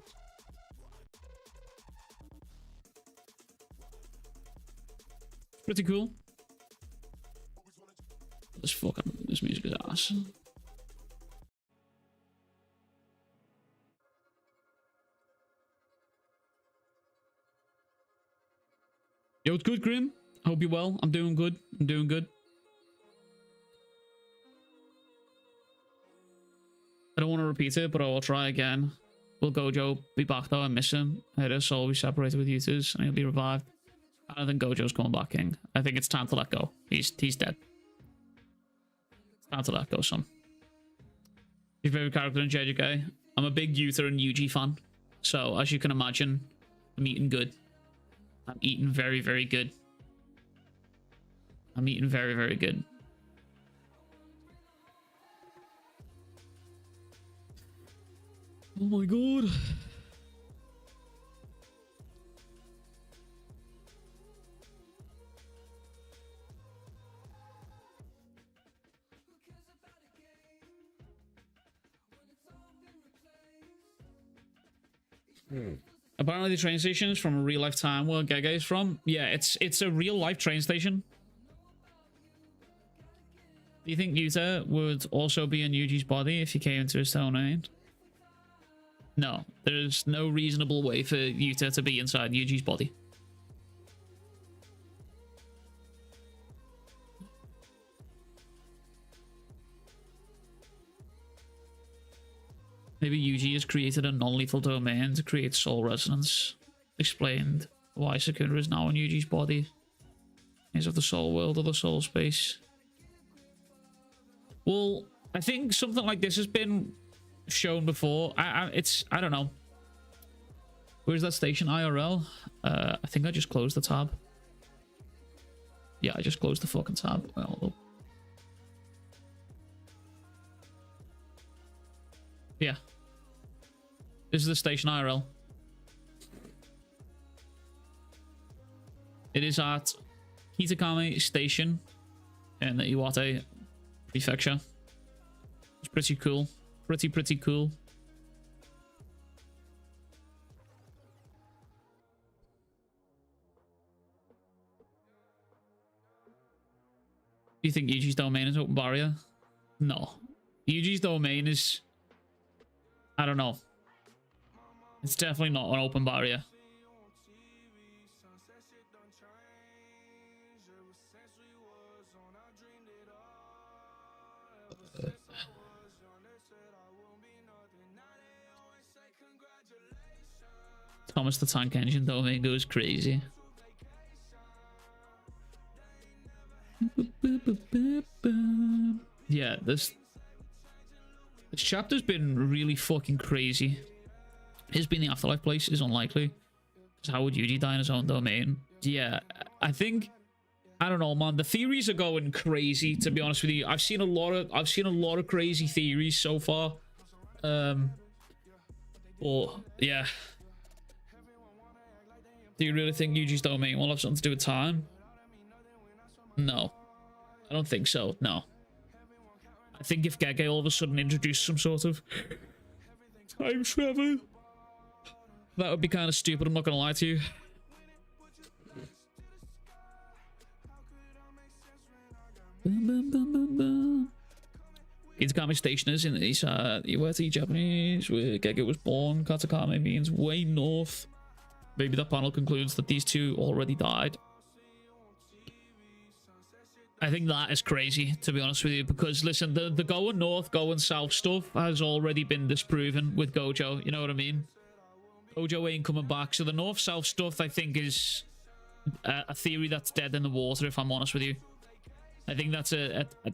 Pretty cool. This music is ass. Yo, it's good, Grim. Hope you're well. I'm doing good. I'm doing good. I don't want to repeat it, but I will try again. Will Gojo be back though? I miss him. His soul will be separated with Yutas and he'll be revived. I don't think Gojo's coming back, King. I think it's time to let go. He's dead. It's time to let go, son. Your favorite character in JJK? I'm a big Yuta and Yuji fan. So, as you can imagine, I'm eating good. I'm eating very, very good. I'm eating very, very good. Oh my god. Apparently the train station is from a real life time where Gege is from. Yeah, it's a real life train station. Do you think Yuta would also be in Yuji's body if he came into his own name? No, there's no reasonable way for Yuta to be inside Yuji's body. Maybe Yuji has created a non-lethal domain to create soul resonance. Explained why Sakuna is now in Yuji's body. Is of the soul world or the soul space. Well, I think something like this has been shown before. I don't know. Where's that station IRL? I think I just closed the tab. Yeah, I just closed the fucking tab. Well, yeah. This is the station IRL. It is at Kitakami Station in the Iwate Prefecture. It's pretty cool. Pretty cool. Do you think Yuji's domain is open barrier? No. Yuji's domain is... I don't know. It's definitely not an open barrier. Thomas the Tank Engine domain goes crazy. Yeah, this chapter's been really fucking crazy. His being the Afterlife place is unlikely. Because how would Yuji die in his own domain? Yeah, I think, I don't know, man. The theories are going crazy, to be honest with you. I've seen a lot of crazy theories so far. But yeah. Do you really think Yuji's domain will have something to do with time? No. I don't think so, no. I think if Gege all of a sudden introduced some sort of time travel, that would be kind of stupid, I'm not going to lie to you. Kitakami stationers in these Iwata Japanese, where Gege was born. Katakami means way north. Maybe that panel concludes that these two already died. I think that is crazy, to be honest with you, because listen, the going north, going south stuff has already been disproven with Gojo, you know what I mean? Gojo ain't coming back, so the north-south stuff, I think, is a theory that's dead in the water, if I'm honest with you. I think that's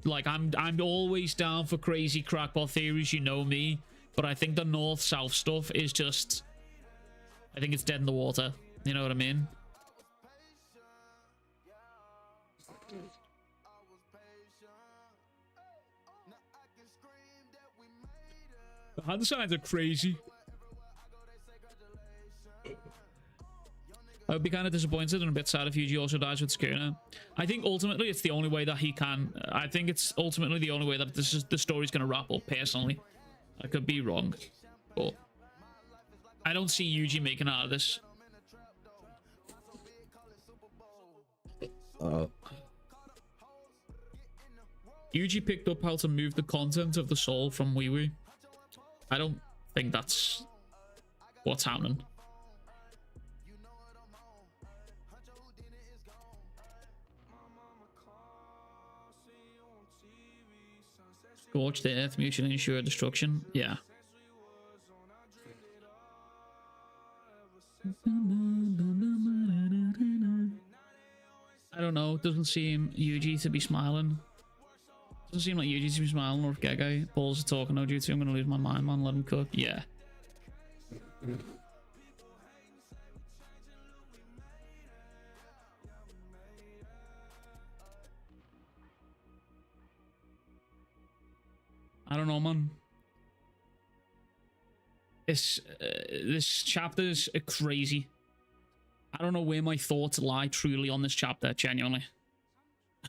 like, I'm always down for crazy crackpot theories, you know me, but I think the north-south stuff is just, I think it's dead in the water, you know what I mean? The hand signs are crazy. I would be kind of disappointed and a bit sad if Yuji also dies with Sakuna. I think ultimately it's the only way that he can. I think it's ultimately the only way that the story's going to wrap up, personally. I could be wrong, but I don't see Yuji making out of this. Yuji picked up how to move the content of the soul from Wee Wee. I don't think that's what's happening. Scorch the earth, mutually ensure destruction. Yeah. I don't know. It doesn't seem Yuji to be smiling. Doesn't seem like Yuji to be smiling, or if Gege balls are talking, no Jutsu, I'm gonna lose my mind, man. Let him cook. Yeah. I don't know, man. This chapter's crazy. I don't know where my thoughts lie truly on this chapter, genuinely.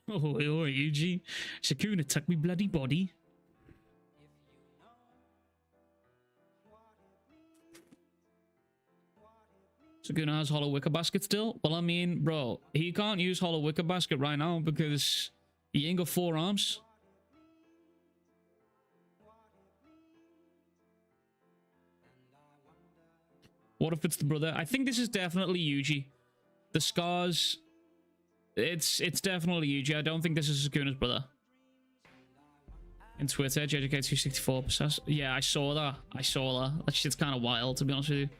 Oh, Yuji. Sakuna took me bloody body. Sakuna has Hollow Wicker Basket still? Well, I mean, bro, he can't use Hollow Wicker Basket right now because he ain't got 4 arms. What if it's the brother? I think this is definitely Yuji. The scars... It's definitely Yuji. I don't think this is Sakuna's brother. In Twitter, JJK264 possessed. Yeah, I saw that. I saw that. That shit's kind of wild, to be honest with you.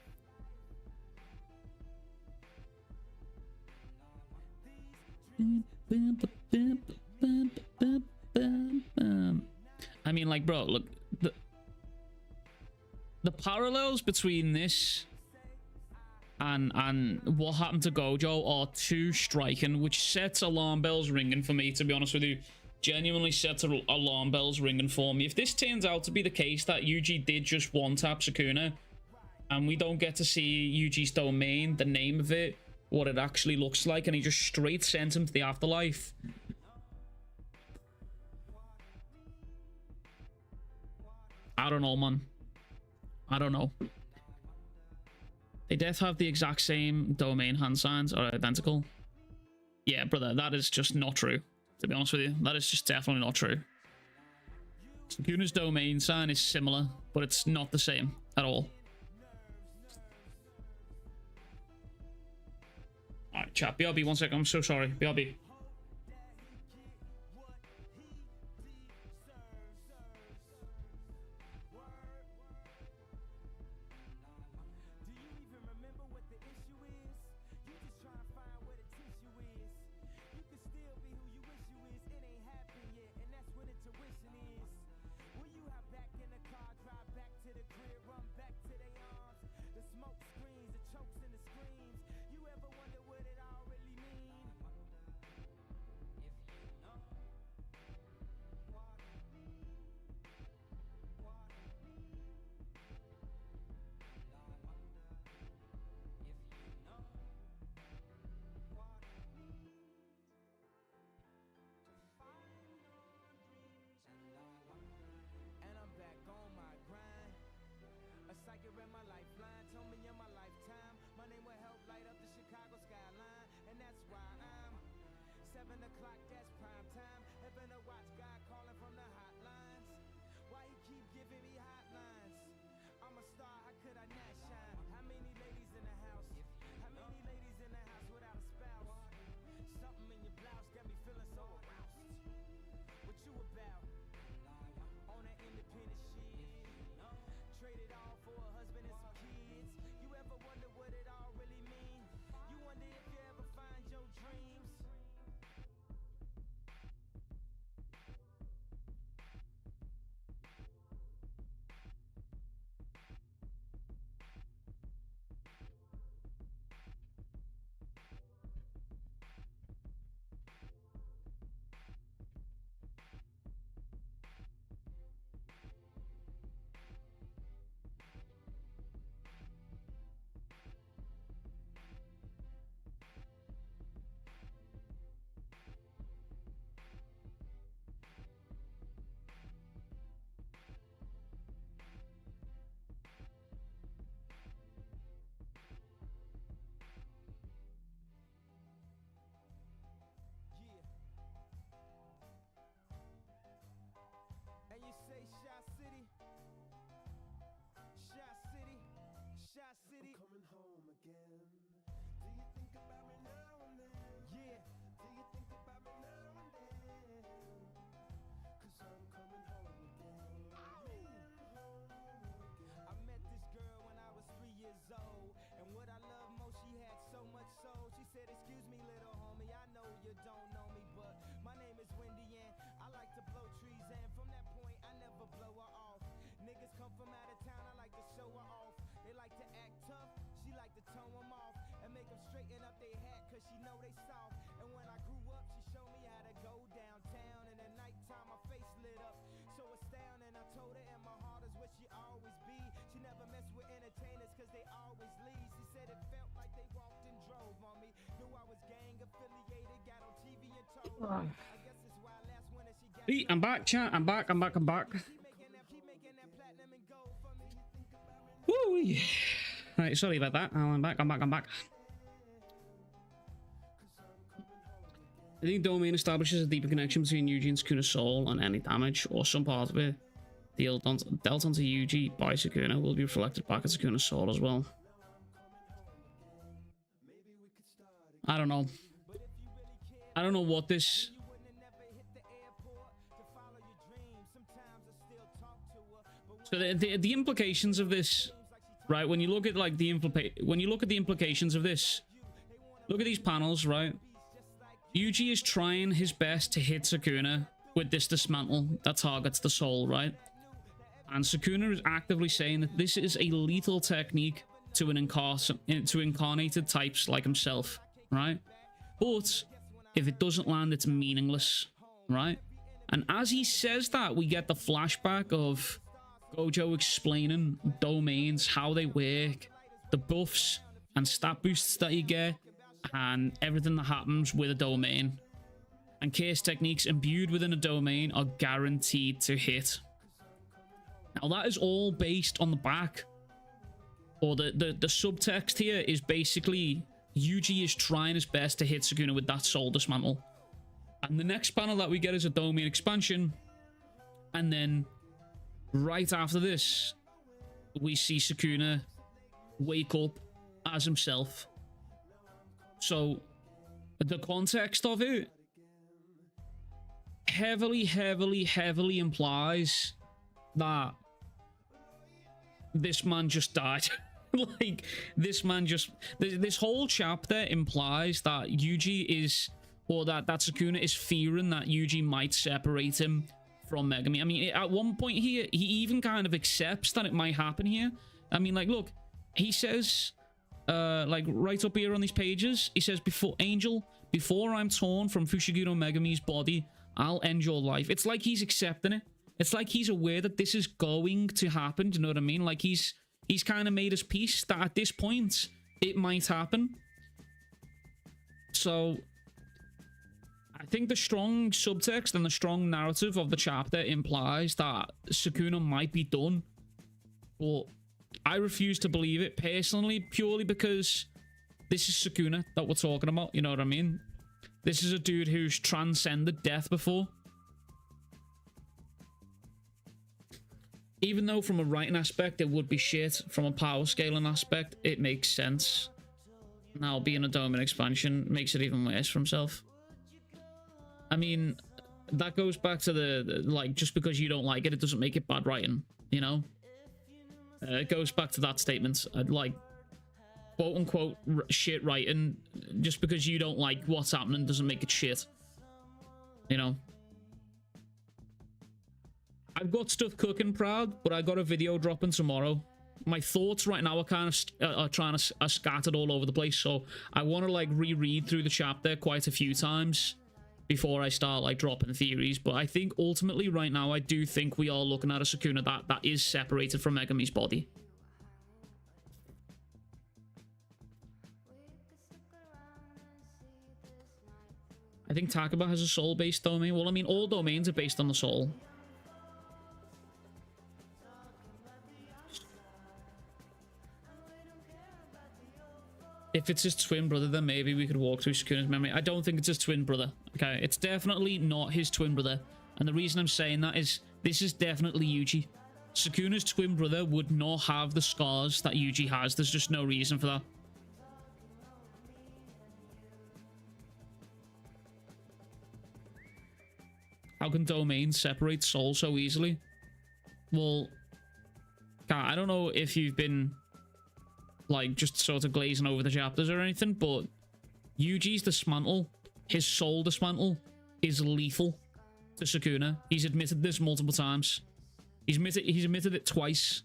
I mean, like, bro, look. The parallels between this and what happened to Gojo are too striking, which sets alarm bells ringing for me, to be honest with you. Genuinely sets alarm bells ringing for me. If this turns out to be the case that Yuji did just one-tap Sakuna, and we don't get to see Yuji's domain, the name of it, what it actually looks like, and he just straight sent him to the afterlife. I don't know, man. I don't know. They both have the exact same domain hand signs, are identical. Yeah, brother, that is just not true. To be honest with you, that is just definitely not true. Sakuna's domain sign is similar, but it's not the same at all. Alright, chat. BRB, 1 second. I'm so sorry. BRB. like you're in my lifeline. Told me in my lifetime, my name will help light up the Chicago skyline. And that's why I'm 7 o'clock, that's prime time. Heaven to watch God calling from the hotlines. Why he keep giving me hotlines? I'm a star, how could I not shine? How many ladies in the house? How many ladies in the house without a spouse? Something in your blouse got me feeling so aroused. What you about? On that independent shit. Traded all for a husband and some kids. You ever wonder what it all really mean? You wonder if you ever find your dreams. And you say Shot City, Shot City, Shot City. I'm coming home again. Do you think about me now and then? Yeah, Do you think about me now and then? Cause I'm coming home again. I met this girl when I was 3 years old. And what I love most, she had so much soul. She said, excuse me, little homie, I know you don't know me, but my name is Wendy and I like to blow trees. And from that point, I never blow her off. Niggas come from out of town, I like to show her off. They like to act tough, she like to tone them off. And make them straighten up their hat, cause she know they soft. And when I grew up, she showed me how to go downtown. And at nighttime, my face lit up, so astounding. I told her and my heart is where she always be. She never mess with entertainers, cause they always leave. She said it felt like they walked and drove on me. Knew I was gang affiliated, got on TV and told me. I guess it's why last winter she got Hey, I'm back, chat. I'm back. I'm back. I'm back. Keep making that platinum and gold for me. Woo! Yeah. Right, sorry about that. I'm back. I'm back. I'm back. I think Domain establishes a deeper connection between Yuji and Sukuna's soul, and any damage or some part of it dealt onto Yuji by Sukuna will be reflected back at Sukuna's soul as well. I don't know. I don't know what this. You wouldn't have never hit the airport to follow your dreams. Sometimes I still talk to her, but So the implications of this, right? When you look at like the implications of this, look at these panels, right? Yuji is trying his best to hit Sukuna with this dismantle that targets the soul, right? And Sukuna is actively saying that this is a lethal technique to incarnated types like himself, right? But if it doesn't land, it's meaningless, right? And as he says that, we get the flashback of Gojo explaining domains, how they work, the buffs and stat boosts that you get, and everything that happens with a domain. And case techniques imbued within a domain are guaranteed to hit. Now that is all based on the back, or the subtext here is basically Yuji is trying his best to hit Sukuna with that soul dismantle. And the next panel that we get is a domain expansion, and then right after this we see Sukuna wake up as himself. So the context of it heavily implies that this man just died. Like, this man just... This whole chapter implies that Yuji is... Or that Sukuna is fearing that Yuji might separate him from Megami. I mean, at one point here, he even kind of accepts that it might happen here. I mean, like, look, he says... like, right up here on these pages, he says, before I'm torn from Fushiguro Megami's body, I'll end your life. It's like he's accepting it. It's like he's aware that this is going to happen. Do you know what I mean? Like, he's kind of made his peace that at this point, it might happen. So, I think the strong subtext and the strong narrative of the chapter implies that Sukuna might be done. But I refuse to believe it personally, purely because this is Sakuna that we're talking about. You know what I mean? This is a dude who's transcended death before. Even though from a writing aspect it would be shit, from a power scaling aspect it makes sense. Now being a Domain expansion makes it even worse for himself. I mean, that goes back to the like, just because you don't like it, it doesn't make it bad writing, you know? It goes back to that statement. Like, quote unquote shit writing, just because you don't like what's happening doesn't make it shit, you know? I've got stuff cooking, Proud, but I got a video dropping tomorrow. My thoughts right now are kind of are scattered all over the place, so I want to like reread through the chapter quite a few times before I start like dropping theories. But I think ultimately right now I do think we are looking at a Sakuna that is separated from Megami's body. I think Takaba has a soul-based domain. Well, I mean, all domains are based on the soul. If it's his twin brother, then maybe we could walk through Sakuna's memory. I don't think it's his twin brother. Okay, it's definitely not his twin brother. And the reason I'm saying that is this is definitely Yuji. Sakuna's twin brother would not have the scars that Yuji has. There's just no reason for that. How can domains separate soul so easily? Well, I don't know if you've been like just sort of glazing over the chapters or anything, but Yuji's dismantle, his soul dismantle, is lethal to Sakuna. He's admitted this multiple times. He's admitted it twice.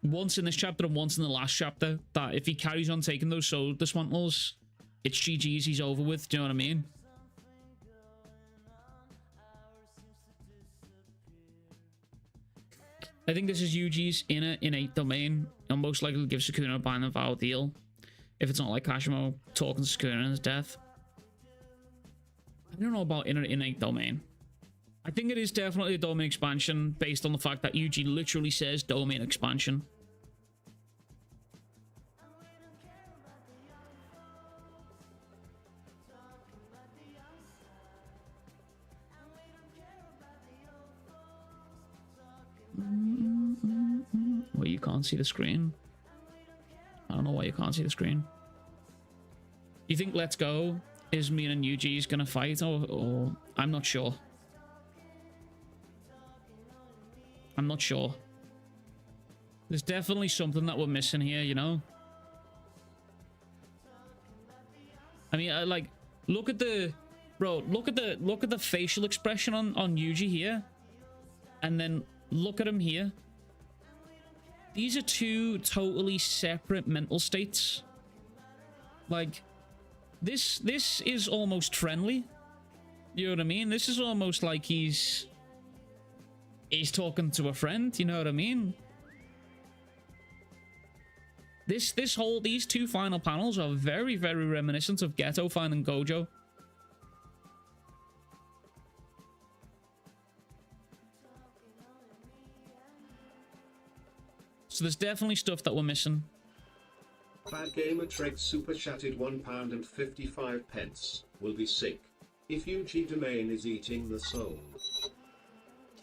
Once in this chapter and once in the last chapter, that if he carries on taking those soul dismantles, it's GG's, he's over with. Do you know what I mean? I think this is Yuji's innate domain. He'll most likely give Sakuna a bind and vow deal. If it's not like Kashimo talking to Sakuna in his death. I don't know about innate domain. I think it is definitely a domain expansion based on the fact that Yuji literally says domain expansion. Well, you can't see the screen. I don't know why you can't see the screen. You think Let's Go is me and Yuji's gonna fight, or I'm not sure. I'm not sure. There's definitely something that we're missing here, you know? I mean, like, look at the... Bro, look at the facial expression on Yuji here. And then look at him here. These are two totally separate mental states. Like, this is almost friendly. You know what I mean? This is almost like he's talking to a friend, you know what I mean? These two final panels are very, very reminiscent of Geto finding Gojo. So there's definitely stuff that we're missing. Bad Gamer Trek super chatted £1.55. Will be sick. If Yuji domain is eating the soul.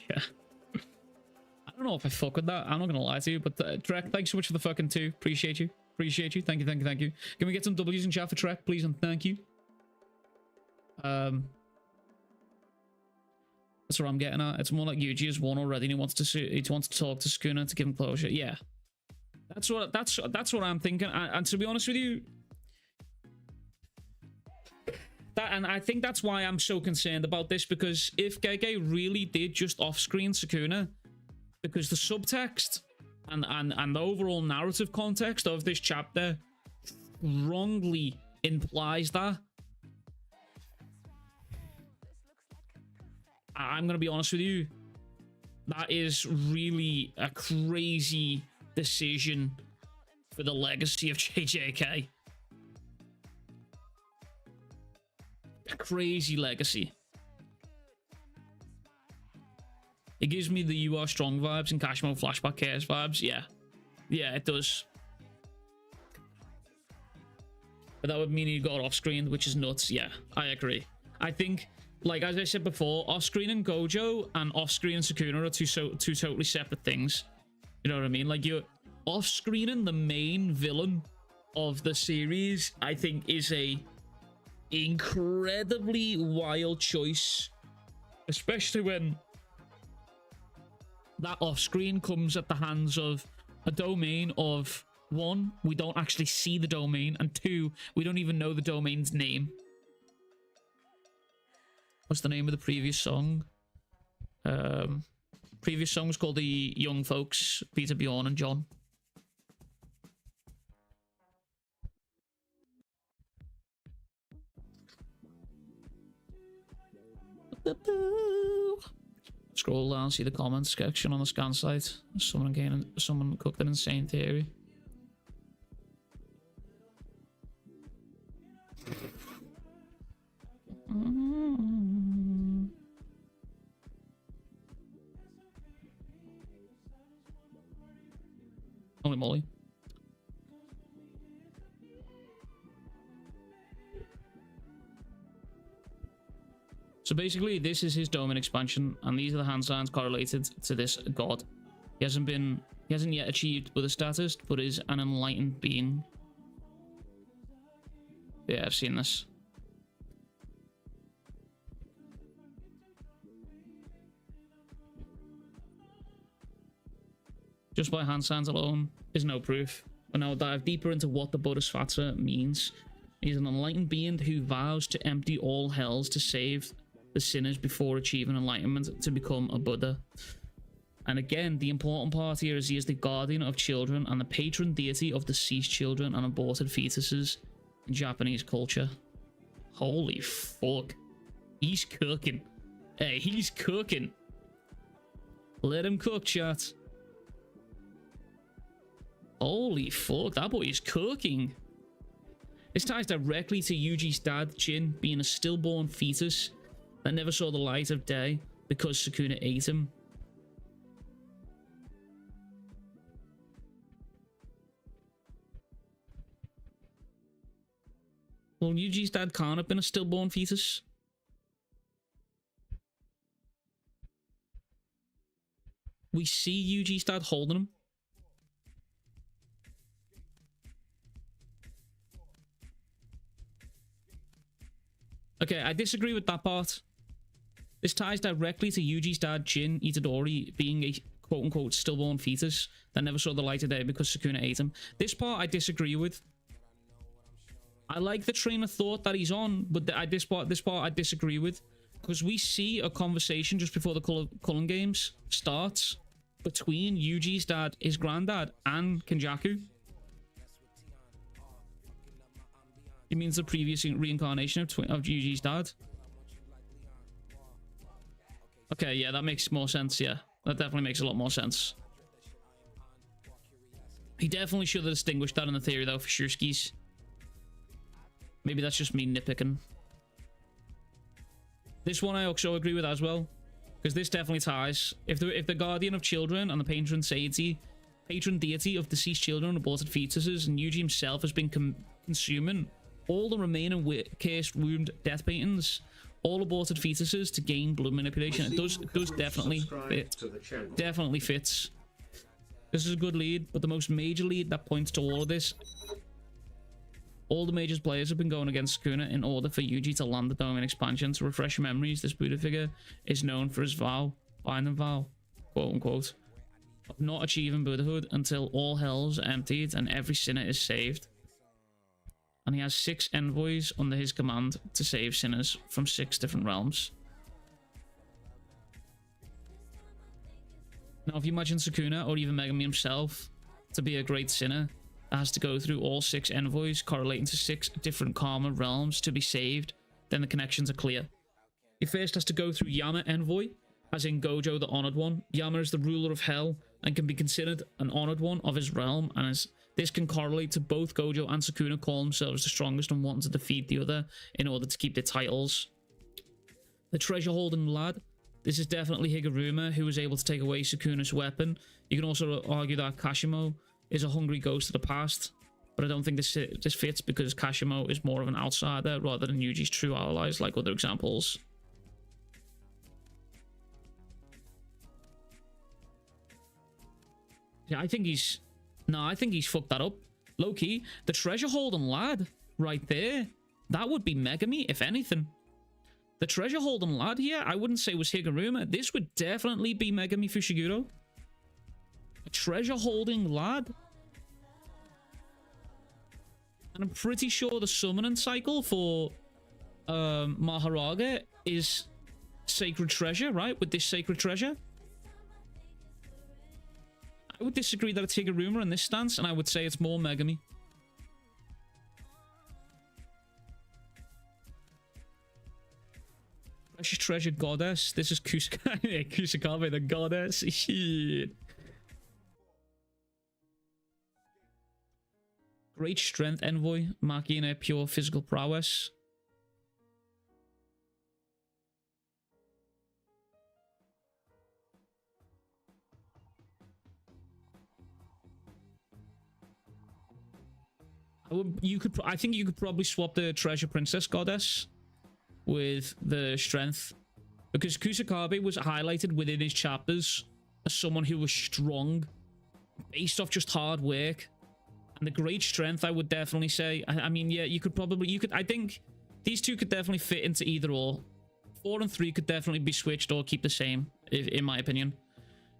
Yeah. I don't know if I fuck with that. I'm not gonna lie to you, but Trek, thanks so much for the fucking 2. Appreciate you. Appreciate you. Thank you, thank you, thank you. Can we get some W's in chat for Trek, please, and thank you. That's what I'm getting at. It's more like Yuji has won already, and he wants to talk to Sakuna to give him closure. Yeah, that's what I'm thinking. And to be honest with you, and I think that's why I'm so concerned about this, because if Gege really did just off-screen Sakuna, because the subtext and the overall narrative context of this chapter wrongly implies that. I'm going to be honest with you. That is really a crazy decision for the legacy of JJK. A crazy legacy. It gives me the You Are Strong vibes and Kashimo Flashback Cares vibes. Yeah. Yeah, it does. But that would mean you got off-screen, which is nuts. Yeah, I agree. I think, like, as I said before, off-screen and Gojo and off-screen and Sakuna are two totally separate things. You know what I mean? Like, you're off-screening the main villain of the series, I think, is a incredibly wild choice. Especially when that off-screen comes at the hands of a domain of, one, we don't actually see the domain, and two, we don't even know the domain's name. What's the name of the previous song? Previous song was called The Young Folks, Peter, Bjorn, and John. Scroll down, see the comments section on the scan site. Someone cooked an insane theory. Holy moly. So basically, this is his domain expansion, and these are the hand signs correlated to this god. He hasn't yet achieved Buddha status, but is an enlightened being. Yeah, I've seen this. Just by hand signs alone is no proof. But now I'll dive deeper into what the Bodhisattva means. He's an enlightened being who vows to empty all hells to save the sinners before achieving enlightenment to become a Buddha. And again, the important part here is he is the guardian of children and the patron deity of deceased children and aborted fetuses in Japanese culture. Holy fuck. He's cooking. Hey, he's cooking. Let him cook, chat. Holy fuck, that boy is cooking. This ties directly to Yuji's dad, Jin, being a stillborn fetus that never saw the light of day because Sakuna ate him. Well, Yuji's dad can't have been a stillborn fetus. We see Yuji's dad holding him. Okay, I disagree with that part. This ties directly to Yuji's dad, Jin Itadori, being a quote-unquote stillborn fetus that never saw the light of day because Sakuna ate him. This part I disagree with. I like the train of thought that he's on, but this part I disagree with. Because we see a conversation just before the Cullen Games starts between Yuji's dad, his granddad, and Kenjaku. It means the previous reincarnation of Yuji's dad. Okay, yeah, that makes more sense, yeah. That definitely makes a lot more sense. He definitely should have distinguished that in the theory, though, for sure skis. Maybe that's just me nitpicking. This one I also agree with as well, because this definitely ties. If the guardian of children and the patron deity of deceased children and aborted fetuses, and Yuji himself has been consuming all the remaining cased wound death paintings, all aborted fetuses to gain blood manipulation. It does definitely fit. Definitely fits. This is a good lead, but the most major lead that points to all of this, all the major players have been going against Sakuna in order for Yuji to land the domain expansion. To refresh your memories, this Buddha figure is known for his vow, binding vow, quote unquote, of not achieving Buddhahood until all hells are emptied and every sinner is saved. And he has 6 envoys under his command to save sinners from 6 different realms. Now, if you imagine Sakuna or even Megami himself to be a great sinner that has to go through all 6 envoys correlating to 6 different karma realms to be saved, then the connections are clear. He first has to go through Yama envoy, as in Gojo the Honored One. Yama is the ruler of hell and can be considered an honored one of his realm, and this can correlate to both Gojo and Sakuna call themselves the strongest and wanting to defeat the other in order to keep their titles. The treasure holding lad. This is definitely Higuruma, who was able to take away Sakuna's weapon. You can also argue that Kashimo is a hungry ghost of the past. But I don't think this fits because Kashimo is more of an outsider rather than Yuji's true allies like other examples. Yeah, I think he's... No, I think he's fucked that up. Low-key, the treasure holding lad right there, that would be Megami, if anything. The treasure holding lad here, I wouldn't say was Higuruma. This would definitely be Megami Fushiguro. A treasure holding lad. And I'm pretty sure the summoning cycle for Mahoraga is sacred treasure, right? With this sacred treasure. I would disagree that it's Higuruma in this stance, and I would say it's more Megami. Precious treasure goddess. This is Ksitigarbha, the goddess. Shit. Great strength envoy, Machina, pure physical prowess. I think you could probably swap the treasure princess goddess with the strength, because Ksitigarbha was highlighted within his chapters as someone who was strong based off just hard work. And the great strength, I would definitely say. I mean, yeah, I think these two could definitely fit into either or. 4 and 3 could definitely be switched or keep the same, in my opinion.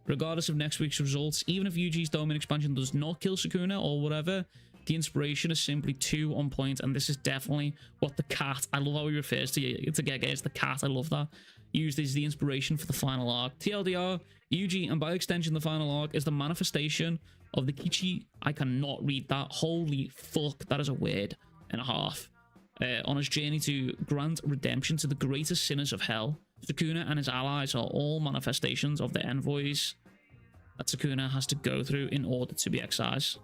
Regardless of next week's results, even if Yuji's domain expansion does not kill Sakuna or whatever, the inspiration is simply too on point, and this is definitely what the cat, I love how he refers to Gege as the cat, I love that, used as the inspiration for the final arc. TLDR, Yuji, and by extension the final arc, is the manifestation of the Kichi. I cannot read that. Holy fuck, that is a word and a half. On his journey to grant redemption to the greatest sinners of hell, Sakuna and his allies are all manifestations of the envoys that Sakuna has to go through in order to be excised.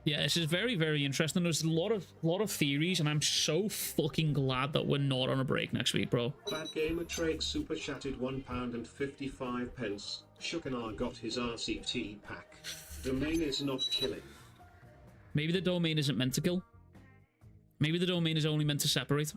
Yeah, this is very, very interesting. There's a lot of theories, and I'm so fucking glad that we're not on a break next week, bro. Bad Gamer Trade super chatted £1.55. Shukanar got his RCT pack. Domain is not killing. Maybe the domain isn't meant to kill. Maybe the domain is only meant to separate.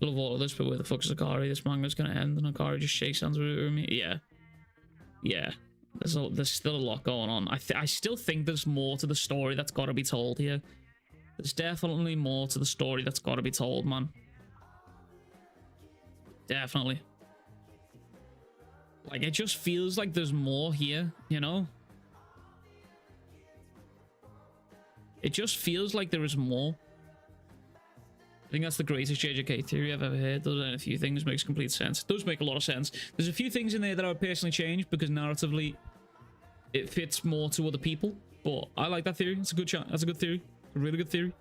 Love all of this, but where the fuck is Akari? This manga's gonna end and Akari just shakes hands with me. Yeah. Yeah. There's still a lot going on. I still think there's more to the story that's got to be told here. There's definitely more to the story that's got to be told, man. Definitely. Like, it just feels like there's more here, you know? It just feels like there is more. I think that's the greatest JJK theory I've ever heard. Does a few things makes complete sense. It does make a lot of sense. There's a few things in there that I would personally change because narratively it fits more to other people. But I like that theory. It's a good shot. That's a good theory. A really good theory.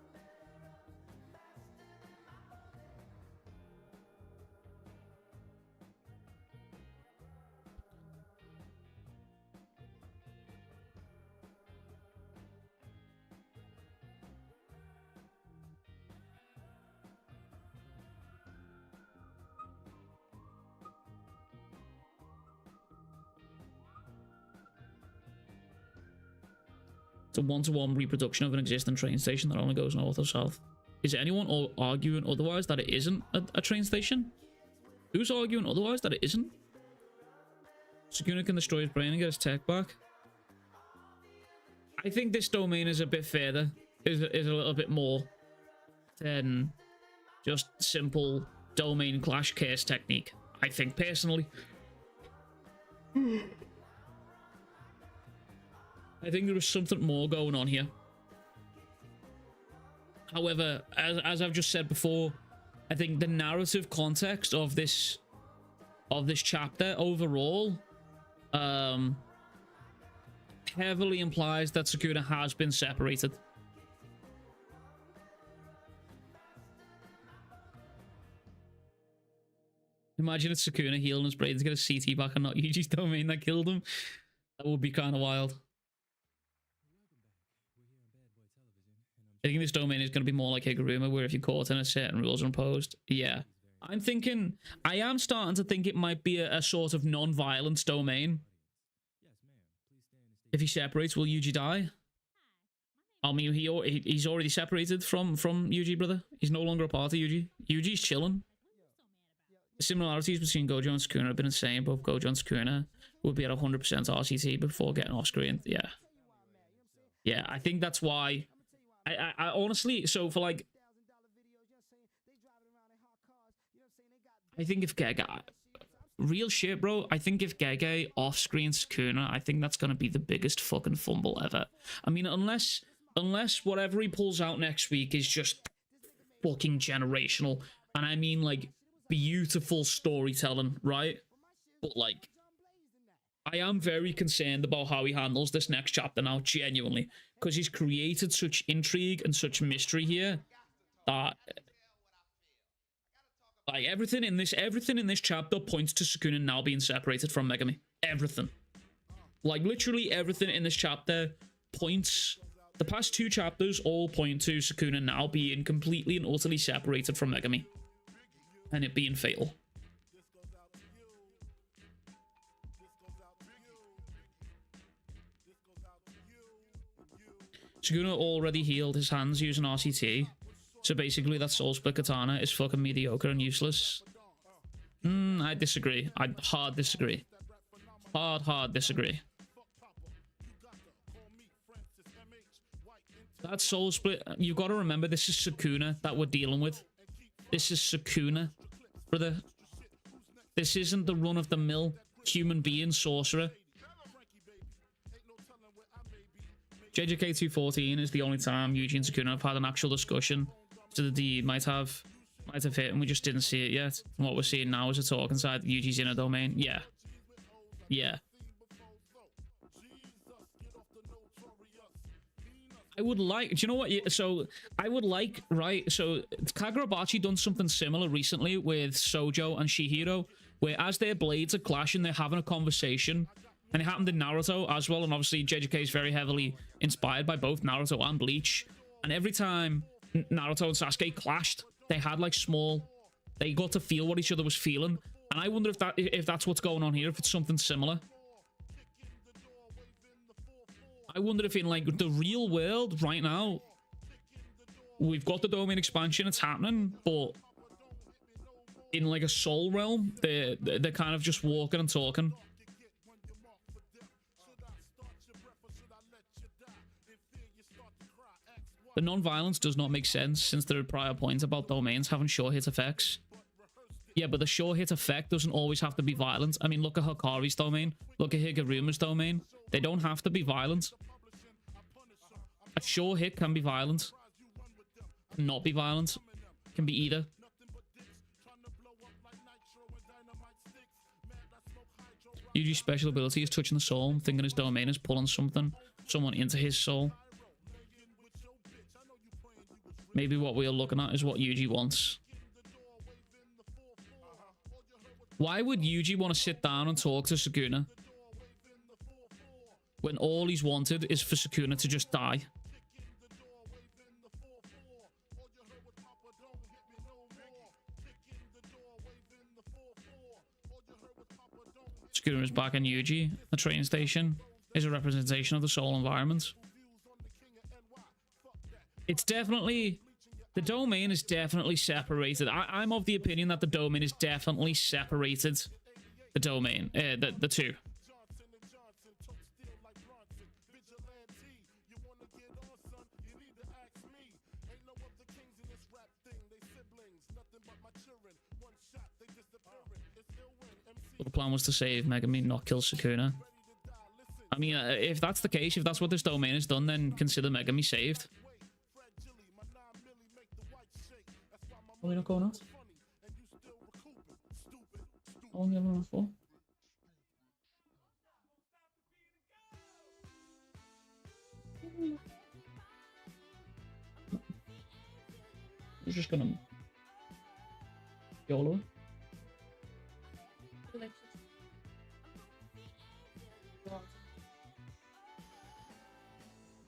It's a one-to-one reproduction of an existing train station that only goes north or south. Is anyone arguing otherwise that it isn't a train station? Who's arguing otherwise that it isn't? Sakuna can destroy his brain and get his tech back. I think this domain is a bit further. Is a little bit more than just simple domain clash curse technique. I think personally. I think there is something more going on here. However, as I've just said before, I think the narrative context of this chapter overall heavily implies that Sakuna has been separated. Imagine it's Sakuna healing his brain to get a CT back and not Yuji's domain that killed him. That would be kind of wild. I think this domain is going to be more like Higuruma, where if you're caught in a certain rules are imposed. Yeah. I am starting to think it might be a sort of non-violence domain. If he separates, will Yuji die? I mean, he's already separated from Yuji, brother. He's no longer a part of Yuji. Yuji's chilling. The similarities between Gojo and Sakuna have been insane. Both Gojo and Sakuna would be at 100% RCT before getting off screen. Yeah. Yeah, I think that's why. I honestly, so for like, I think if Gege, real shit, bro, I think if Gege off-screen Sakuna, I think that's going to be the biggest fucking fumble ever. I mean, unless whatever he pulls out next week is just fucking generational, and I mean, like, beautiful storytelling, right? But, like, I am very concerned about how he handles this next chapter now, genuinely, because he's created such intrigue and such mystery here that, like, everything in this chapter points to Sakuna now being separated from Megami. Everything. Like, literally everything in this chapter points. The past two chapters all point to Sakuna now being completely and utterly separated from Megami, and it being fatal. Sakuna already healed his hands using RCT, so basically that soul split katana is fucking mediocre and useless. I disagree. I hard disagree. Hard disagree. That soul split, you gotta remember, this is Sakuna that we're dealing with. This is Sakuna, brother. This isn't the run-of-the-mill human being sorcerer. JJK 214 is the only time Yuji and Sakuna have had an actual discussion. So the D might have hit and we just didn't see it yet. And what we're seeing now is a talk inside Yuji's inner domain. Yeah. Yeah. I would like, do you know what? So I would like, right? So Kagurabachi done something similar recently with Sojo and Shihiro, where as their blades are clashing, they're having a conversation. And it happened in Naruto as well. And obviously JJK is very heavily inspired by both Naruto and Bleach. And every time Naruto and Sasuke clashed, they had like they got to feel what each other was feeling. And I wonder if that's what's going on here, if it's something similar. I wonder if in like the real world right now, we've got the domain expansion, it's happening, but in like a soul realm, they're kind of just walking and talking. The non-violence does not make sense since there are prior points about domains having sure hit effects. Yeah, but the sure hit effect doesn't always have to be violent. I mean, look at Hikari's domain. Look at Higuruma's domain. They don't have to be violent. A sure hit can be violent. Not be violent. Can be either. Yuji's special ability is touching the soul, thinking his domain is pulling someone into his soul. Maybe what we are looking at is what Yuji wants. Why would Yuji want to sit down and talk to Sakuna when all he's wanted is for Sakuna to just die? Sakuna is back in Yuji. The train station is a representation of the soul environment. It's definitely... The domain is definitely separated. I'm of the opinion that the domain is definitely separated. The domain. The two. The plan was to save Megami, not kill Sakuna. I mean, if that's the case, if that's what this domain has done, then consider Megami saved. Are we not going out? How long have we run for? We're just gonna YOLO.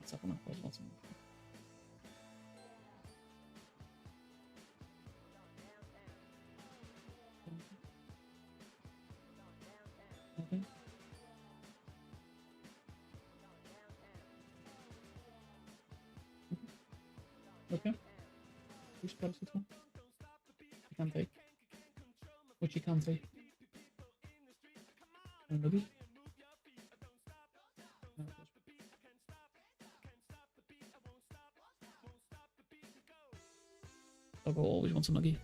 Sakuna, where's Watson? Okay. Okay. Who's close this one? You can take. Which you can take. Maybe. I'll always want some nuggy.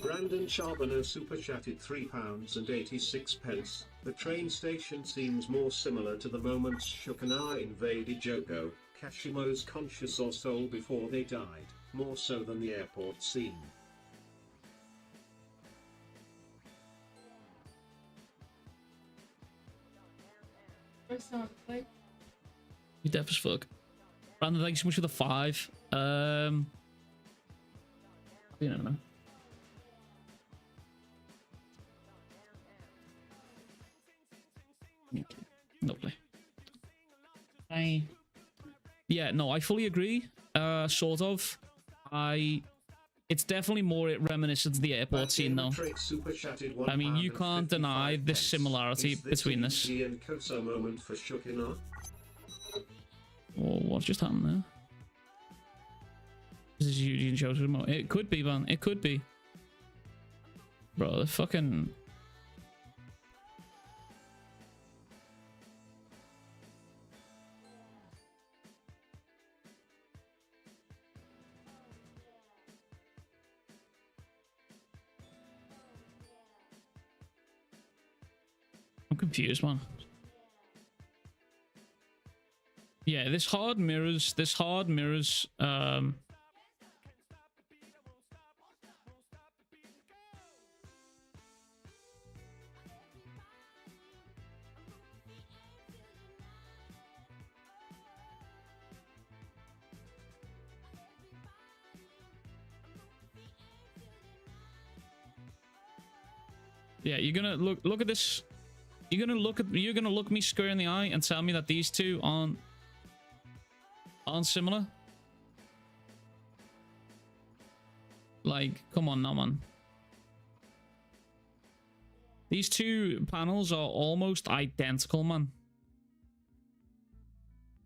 Brandon Charbonneau super chatted £3.86. The train station seems more similar to the moments Sukuna invaded Jogo, Kashimo's conscious or soul before they died, more so than the airport scene. You deaf as fuck. Brandon, thank you so much for the 5. You know, man. Okay. Lovely. Yeah, no, I fully agree. Sort of. It's definitely more reminiscent of the airport scene, though. I mean, you can't deny this similarity between this. Moment for Sukuna. Oh, what just happened there? This is Yuji and Jojo. It could be, man. It could be. Bro, the fucking... I'm confused, man. Yeah, this hard mirrors, yeah, you're gonna look at this. You're gonna look me square in the eye and tell me that these two aren't similar? Like, come on now, man. These two panels are almost identical, man.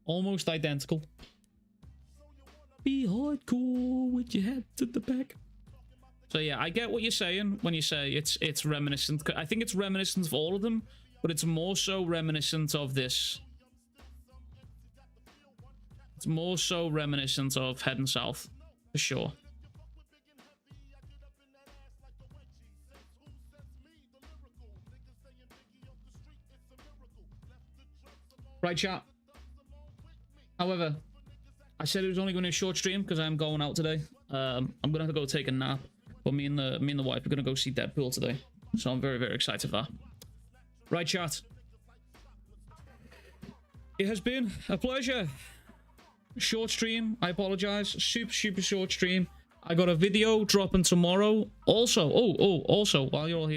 Almost identical. Be hardcore with your head to the back. So yeah, I get what you're saying when you say it's reminiscent. I think it's reminiscent of all of them, but it's more so reminiscent of this. It's more so reminiscent of Heading South, for sure. Right, chat. However, I said it was only going to be a short stream because I'm going out today. I'm going to have to go take a nap. But me and the wife are going to go see Deadpool today. So I'm very, very excited for that. Right, chat. It has been a pleasure. Short stream. I apologize. Super, super short stream. I got a video dropping tomorrow. Also, also, while you're all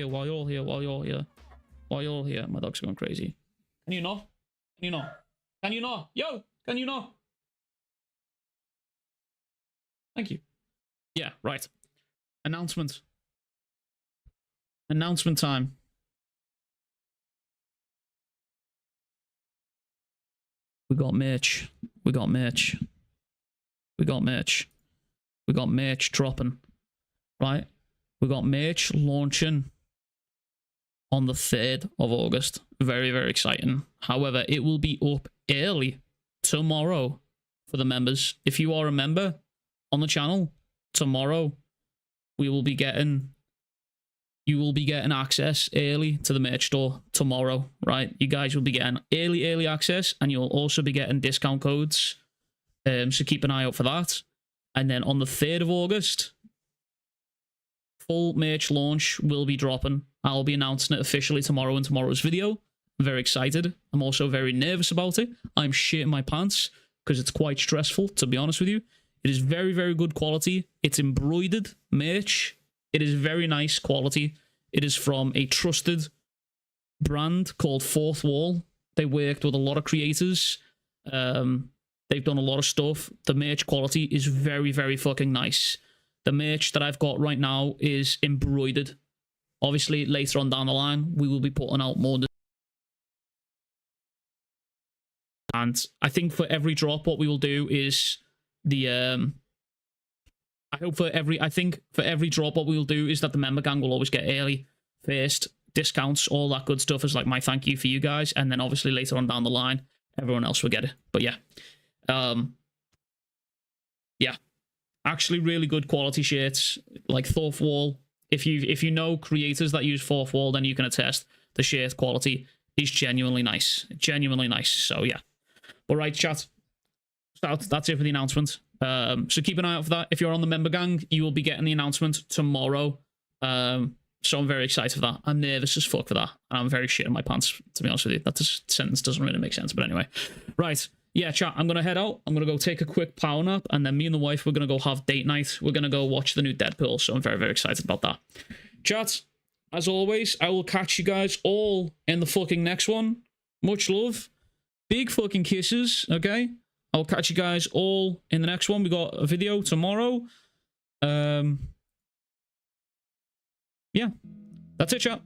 here, my dog's going crazy. Can you not? Can you not? Yo, can you not? Thank you. Yeah, right. Announcement. Announcement time. We got merch. We got merch. We got merch. We got merch dropping. Right? We got merch launching on the 3rd of August. Very, very exciting. However, it will be up early tomorrow for the members. If you are a member on the channel, tomorrow you will be getting access early to the merch store tomorrow, right? You guys will be getting early access, and you'll also be getting discount codes. So keep an eye out for that. And then on the 3rd of August, full merch launch will be dropping. I'll be announcing it officially tomorrow in tomorrow's video. I'm very excited. I'm also very nervous about it. I'm shitting my pants because it's quite stressful, to be honest with you. It is very, very good quality. It's embroidered merch. It is very nice quality. It is from a trusted brand called Fourth Wall. They worked with a lot of creators. They've done a lot of stuff. The merch quality is very, very fucking nice. The merch that I've got right now is embroidered. Obviously, later on down the line, we will be putting out more. And I think for every drop, what we will do is the I think for every drop, what we will do is that the member gang will always get early, first, discounts, all that good stuff is like my thank you for you guys. And then obviously later on down the line, everyone else will get it. But yeah. Yeah. Actually really good quality shirts, like Fourth Wall. If you know creators that use Fourth Wall, then you can attest the shirt quality is genuinely nice. Genuinely nice. So yeah. All right, chat. That's it for the announcement. So keep an eye out for that. If you're on the member gang, you will be getting the announcement tomorrow. So I'm very excited for that. I'm nervous as fuck for that. And I'm very shit in my pants, to be honest with you. That sentence doesn't really make sense. But anyway. Right. Yeah, chat, I'm going to head out. I'm going to go take a quick power nap. And then me and the wife, we're going to go have date night. We're going to go watch the new Deadpool. So I'm very, very excited about that. Chat, as always, I will catch you guys all in the fucking next one. Much love. Big fucking kisses, okay? I'll catch you guys all in the next one. We got a video tomorrow. Yeah, that's it, chat.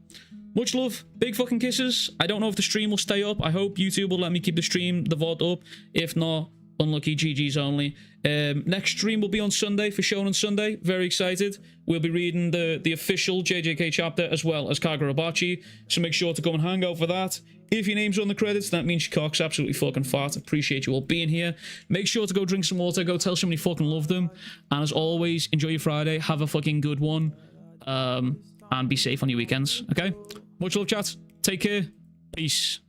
Much love. Big fucking kisses. I don't know if the stream will stay up. I hope YouTube will let me keep the VOD up. If not, unlucky, GG's only. Next stream will be on Sunday for Shonen Sunday. Very excited. We'll be reading the official JJK chapter as well as Kagurabachi. So make sure to go and hang out for that. If your name's on the credits, that means your cock's absolutely fucking fat. Appreciate you all being here. Make sure to go drink some water. Go tell somebody you fucking love them. And as always, enjoy your Friday. Have a fucking good one. And be safe on your weekends. Okay? Much love, chat. Take care. Peace.